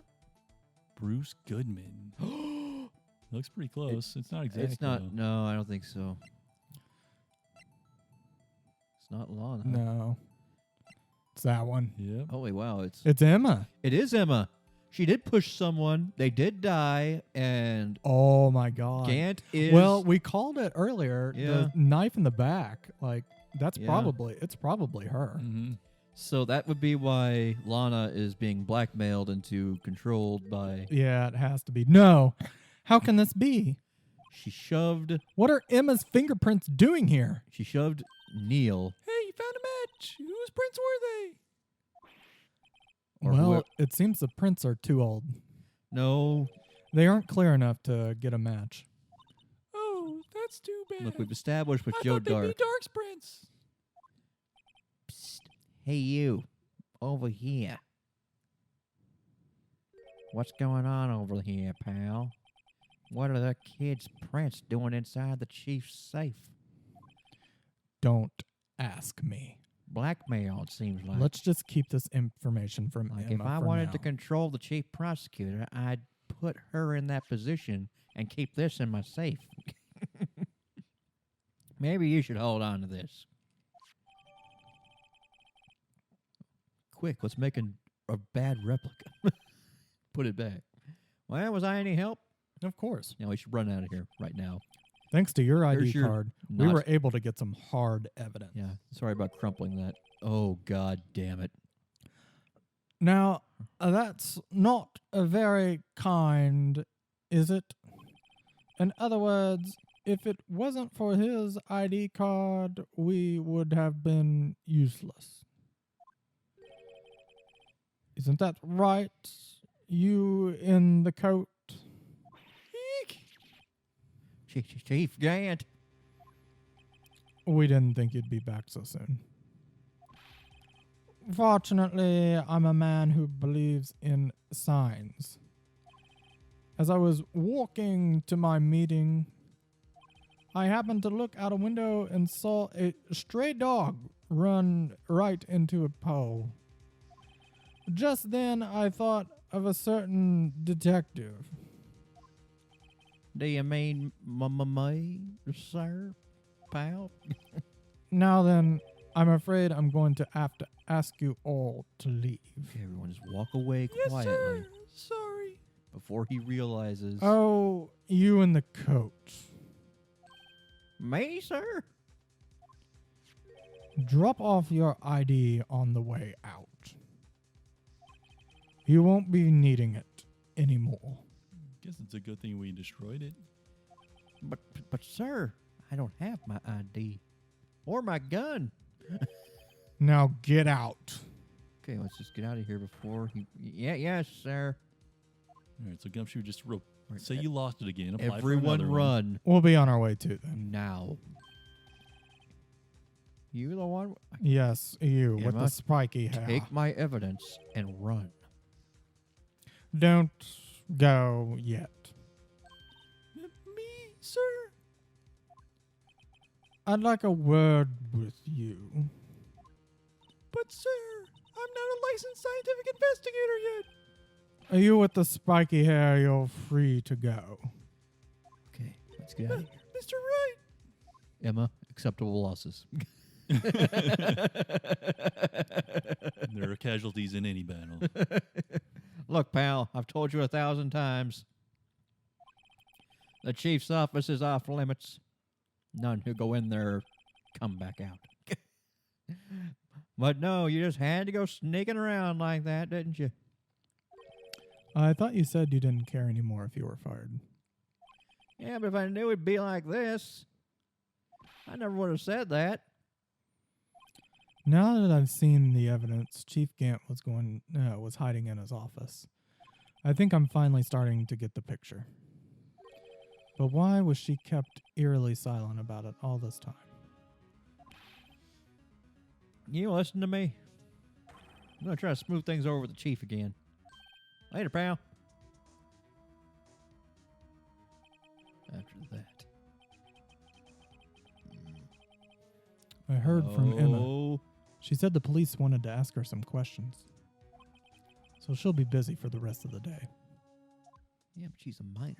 Bruce Goodman. Looks pretty close. it's not exactly. It's not. No, I don't think so. It's not Lana. No. It's that one. Yep. Holy wow! It's Emma. It is Emma. She did push someone. They did die, and Oh my god. Gant is. Well, we called it earlier. Yeah. The knife in the back. Like that's Yeah. probably her. Mm-hmm. So that would be why Lana is being blackmailed into controlled by. Yeah, it has to be. No. How can this be? She shoved. What are Emma's fingerprints doing here? She shoved Neil. Hey, you found a match. Whose prints were they? Or well, whoever- it seems the prints are too old. No. They aren't clear enough to get a match. Oh, that's too bad. Look, we've established with I Joe thought they'd be Dark. Dark's prints. Psst. Hey, you. Over here. What's going on over here, pal? What are the kids' prints doing inside the chief's safe? Don't ask me. Blackmail, it seems like. Let's just keep this information from Like, Emma if I for wanted now. to control the chief prosecutor, I'd put her in that position and keep this in my safe. Maybe you should hold on to this. quick. Let's make a bad replica. Put it back. Well, was I any help? Of course. No, we should run out of here right now. Thanks to your ID Here's your card, we not- were able to get some hard evidence. Yeah, sorry about crumpling that. Oh, God damn it. Now, that's not very kind, is it? In other words, if it wasn't for his ID card, we would have been useless. Isn't that right? You in the coat? Chief Gant. We didn't think you'd be back so soon. Fortunately, I'm a man who believes in signs. As I was walking to my meeting, I happened to look out a window and saw a stray dog run right into a pole. Just then, I thought of a certain detective. Do you mean me, sir, pal? Now then, I'm afraid I'm going to have to ask you all to leave. Okay, everyone just walk away Yes, quietly sir. Sorry. before he realizes. Oh, you in the coat. Me, sir? Drop off your ID on the way out. You won't be needing it anymore. Guess it's a good thing we destroyed it. But, sir, I don't have my ID. Or my gun. Now get out. Okay, let's just get out of here before he... Yes, sir. All right, so Gumshoe just Right, say you lost it again. Apply for Everyone another one. run We'll be on our way too then. now. You the one? Yes, you with Emma, the spiky hair. Take my evidence and run. Don't go yet. Me, sir? I'd like a word with you. But, sir, I'm not a licensed scientific investigator yet. Are you with the spiky hair? You're free to go. Okay, let's get out of here. Mr. Wright. Emma, acceptable losses. There are casualties in any battle. Look, pal, I've told you 1,000 times. The chief's office is off limits. None who go in there come back out. But no, you just had to go sneaking around like that, didn't you? I thought you said you didn't care anymore if you were fired. Yeah, but if I knew it'd be like this, I never would have said that. Now that I've seen the evidence, Chief Gant was hiding in his office. I think I'm finally starting to get the picture. But why was she kept eerily silent about it all this time? You listen to me. I'm going to try to smooth things over with the chief again. Later, pal. After that. I heard from Emma. Oh. She said the police wanted to ask her some questions. So she'll be busy for the rest of the day. Yeah, but she's a minor.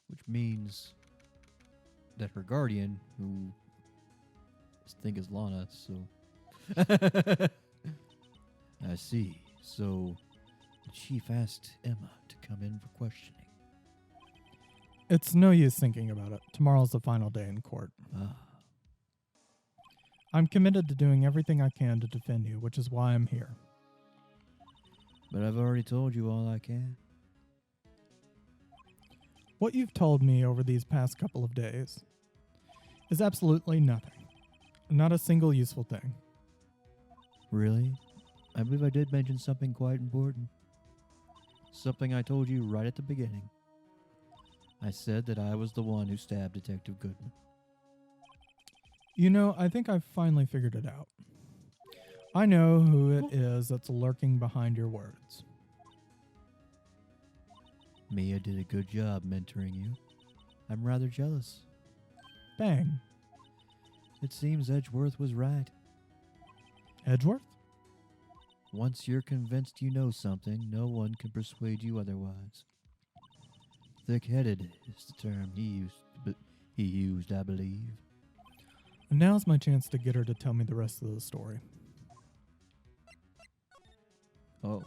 Which means that her guardian, who I think is Lana, so... I see. So the chief asked Emma to come in for questioning. It's no use thinking about it. Tomorrow's the final day in court. Ah. I'm committed to doing everything I can to defend you, which is why I'm here. But I've already told you all I can. What you've told me over these past couple of days is absolutely nothing. Not a single useful thing. Really? I believe I did mention something quite important. Something I told you right at the beginning. I said that I was the one who stabbed Detective Goodman. You know, I think I've finally figured it out. I know who it is that's lurking behind your words. Mia did a good job mentoring you. I'm rather jealous. Bang. It seems Edgeworth was right. Edgeworth? Once you're convinced you know something, no one can persuade you otherwise. Thick-headed is the term he used, I believe. Now's my chance to get her to tell me the rest of the story. Oh.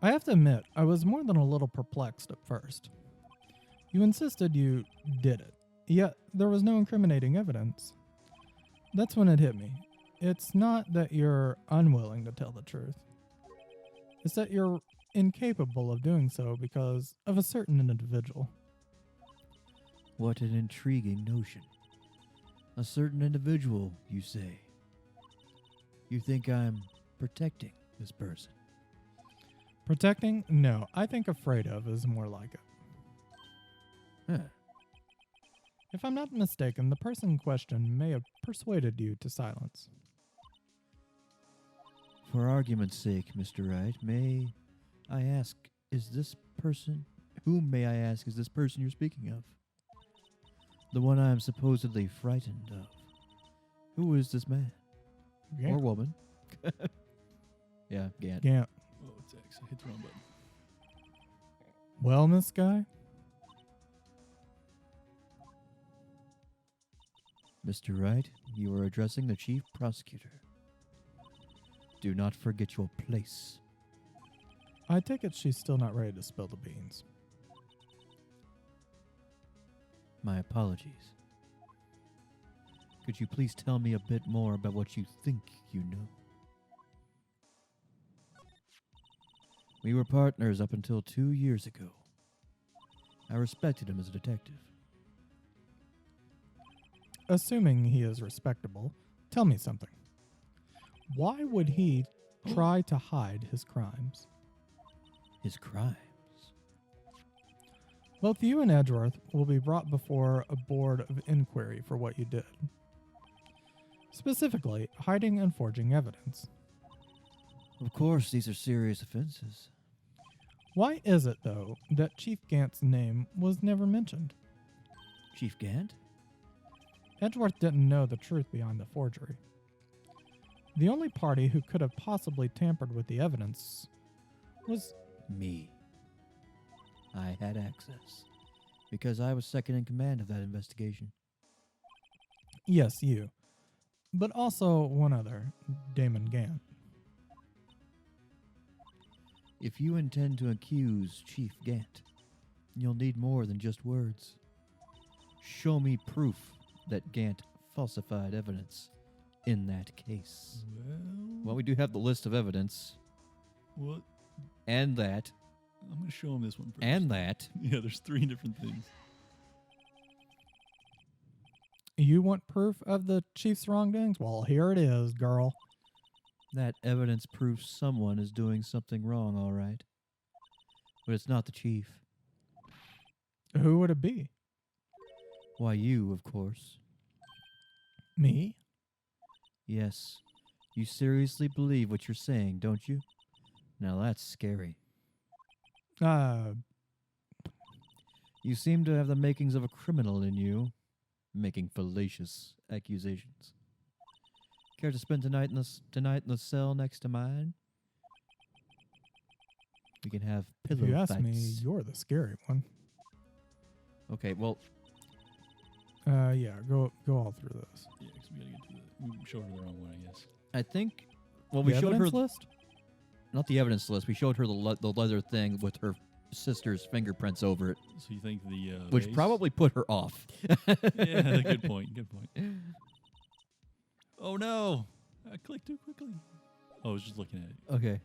I have to admit, I was more than a little perplexed at first. You insisted you did it, yet there was no incriminating evidence. That's when it hit me. It's not that you're unwilling to tell the truth. It's that you're incapable of doing so because of a certain individual. What an intriguing notion. A certain individual, you say. You think I'm protecting this person? Protecting? No, I think afraid of is more like it. Huh. If I'm not mistaken, the person in question may have persuaded you to silence. For argument's sake, Mr. Wright, may I ask, whom may I ask is this person you're speaking of? The one I am supposedly frightened of. Who is this man? Or woman? Yeah, Gant. Gant. Oh, it's X. I hit the wrong button. Well, Miss Skye? Mr. Wright, you are addressing the Chief Prosecutor. Do not forget your place. I take it she's still not ready to spill the beans. My apologies. Could you please tell me a bit more about what you think you know? We were partners up until 2 years ago. I respected him as a detective. Assuming he is respectable, tell me something. Why would he try to hide his crimes? His crimes? Both you and Edgeworth will be brought before a board of inquiry for what you did. Specifically, hiding and forging evidence. Of course, these are serious offenses. Why is it, though, that Chief Gant's name was never mentioned? Chief Gant? Edgeworth didn't know the truth behind the forgery. The only party who could have possibly tampered with the evidence was Me. I had access, because I was second in command of that investigation. yes, you, but also one other, Damon Gant. If you intend to accuse Chief Gant, you'll need more than just words. Show me proof that Gant falsified evidence in that case. Well, we do have the list of evidence. What? And that. I'm going to show him this one first. And that. Yeah, there's 3 different things. You want proof of the chief's wrongdoings? Well, here it is, girl. That evidence proves someone is doing something wrong, all right. But it's not the chief. Who would it be? Why, you, of course. Me? Yes. You seriously believe what you're saying, don't you? Now that's scary. You seem to have the makings of a criminal in you, making fallacious accusations. Care to spend tonight in the cell next to mine? We can have pillow If you ask fights. me, you're the scary one. Okay, well, Yeah, go all through this. Yeah, because we got to get to we showed her the wrong one, I guess. I think. Well, The we showed her. evidence list? Not the evidence list. We showed her the leather thing with her sister's fingerprints over it, So you think the which vase? probably put her off. Yeah, good point. Good point. Oh no! I clicked too quickly. Oh, I was just looking at it. Okay.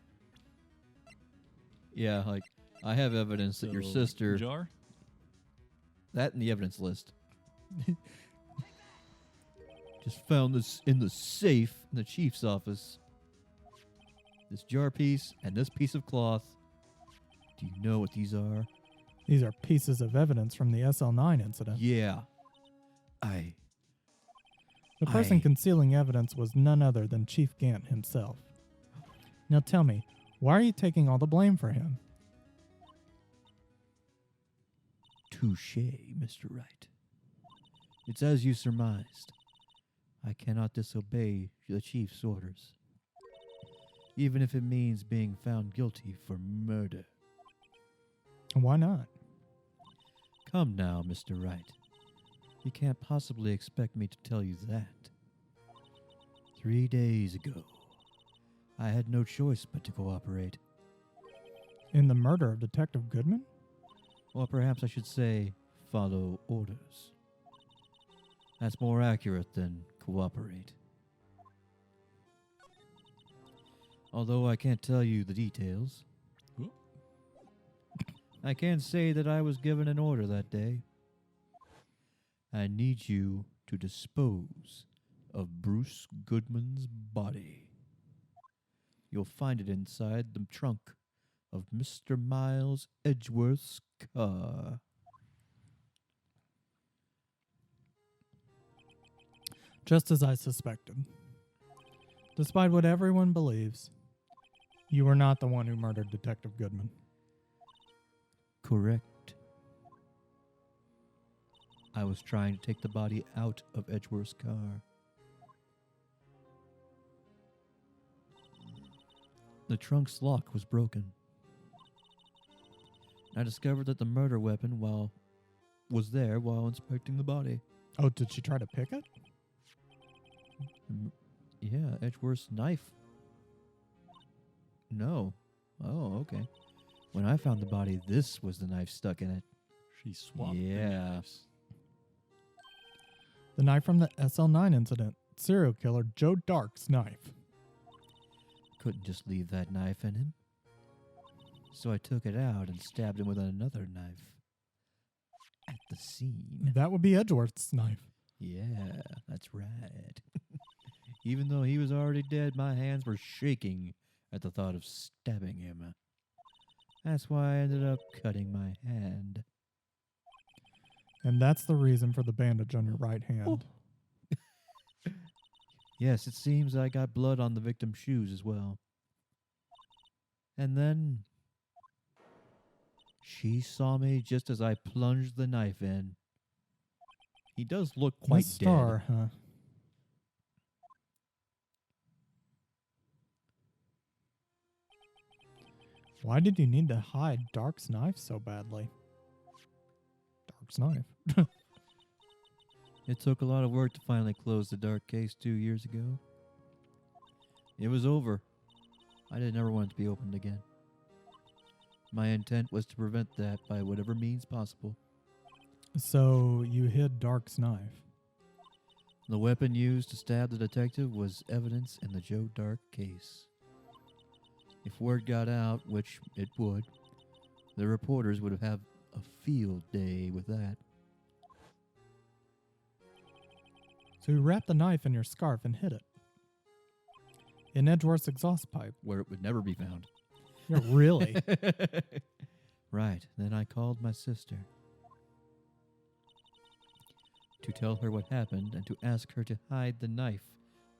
Yeah, like I have evidence that your So, sister. jar. That in the evidence list. Just found this in the safe in the chief's office. This jar piece and this piece of cloth. Do you know what these are? These are pieces of evidence from the SL9 incident. Yeah. The person I- concealing evidence was none other than Chief Gant himself. Now tell me, why are you taking all the blame for him? Touché, Mr. Wright. It's as you surmised. I cannot disobey the chief's orders, even if it means being found guilty for murder. Why not? Come now, Mr. Wright. You can't possibly expect me to tell you that. 3 days ago, I had no choice but to cooperate. In the murder of Detective Goodman? Or perhaps I should say, follow orders. That's more accurate than cooperate. Although I can't tell you the details, Whoop. I can say that I was given an order that day. I need you to dispose of Bruce Goodman's body. You'll find it inside the trunk of Mr. Miles Edgeworth's car. Just as I suspected. Despite what everyone believes, you were not the one who murdered Detective Goodman. Correct. I was trying to take the body out of Edgeworth's car. The trunk's lock was broken. I discovered that the murder weapon was there while inspecting the body. Oh, did she try to pick it? Yeah, Edgeworth's knife. No. Oh, okay. When I found the body, this was the knife stuck in it. She swapped the Yeah. knives. The knife from the SL9 incident. Serial killer Joe Dark's knife. Couldn't just leave that knife in him. So I took it out and stabbed him with another knife. At the scene. That would be Edgeworth's knife. Yeah, that's right. Even though he was already dead, my hands were shaking at the thought of stabbing him. That's why I ended up cutting my hand. And that's the reason for the bandage on your right hand. Yes, it seems I got blood on the victim's shoes as well. And then she saw me just as I plunged the knife in. He does look quite Miss dead. Starr, huh? Why did you need to hide Dark's knife so badly? Dark's knife. It took a lot of work to finally close the Dark case 2 years ago. It was over. I didn't ever want it to be opened again. My intent was to prevent that by whatever means possible. So you hid Dark's knife. The weapon used to stab the detective was evidence in the Joe Dark case. If word got out, which it would, the reporters would have a field day with that. So you wrapped the knife in your scarf and hid it. In Edgeworth's exhaust pipe. Where it would never be found. Yeah, really? Right. Then I called my sister to tell her what happened and to ask her to hide the knife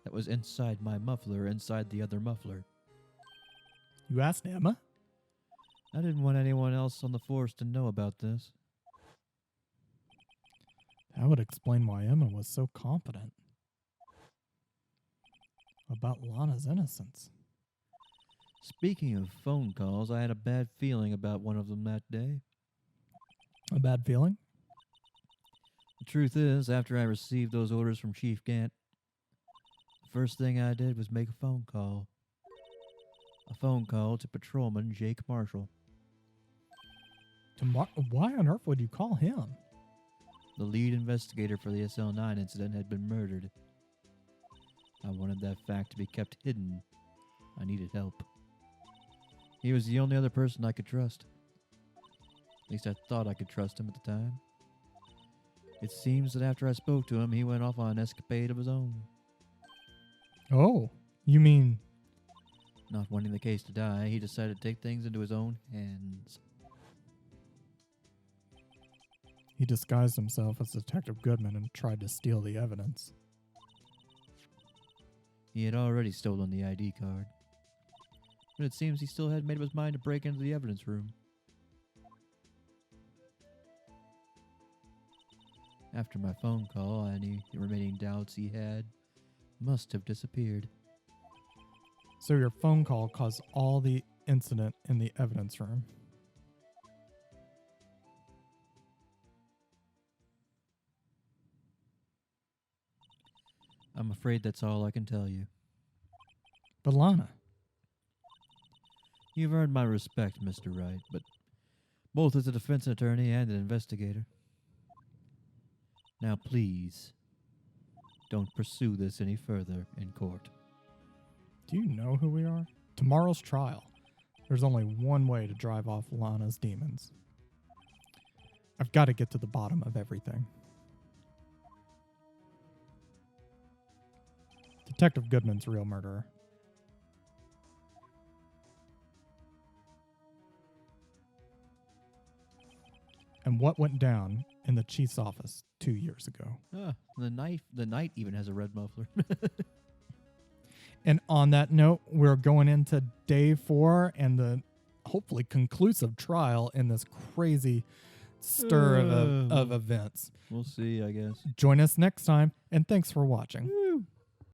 that was inside my muffler inside the other muffler. You asked Emma? I didn't want anyone else on the force to know about this. That would explain why Emma was so confident about Lana's innocence. Speaking of phone calls, I had a bad feeling about one of them that day. A bad feeling? The truth is, after I received those orders from Chief Gant, the first thing I did was make a phone call. A phone call to Patrolman Jake Marshall. Why on earth would you call him? The lead investigator for the SL9 incident had been murdered. I wanted that fact to be kept hidden. I needed help. He was the only other person I could trust. At least I thought I could trust him at the time. It seems that after I spoke to him, he went off on an escapade of his own. Oh, you mean... Not wanting the case to die, he decided to take things into his own hands. He disguised himself as Detective Goodman and tried to steal the evidence. He had already stolen the ID card. But it seems he still hadn't made up his mind to break into the evidence room. After my phone call, any remaining doubts he had must have disappeared. So your phone call caused all the incident in the evidence room. I'm afraid that's all I can tell you. But Lana, You've earned my respect, Mr. Wright, but both as a defense attorney and an investigator. Now, please, don't pursue this any further in court. Do you know who we are? Tomorrow's trial. There's only one way to drive off Lana's demons. I've got to get to the bottom of everything. Detective Goodman's real murderer. And what went down in the chief's office 2 years ago. The knight even has a red muffler. And on that note, we're going into day 4 and the hopefully conclusive trial in this crazy stir of events. We'll see, I guess. Join us next time, and thanks for watching. Woo.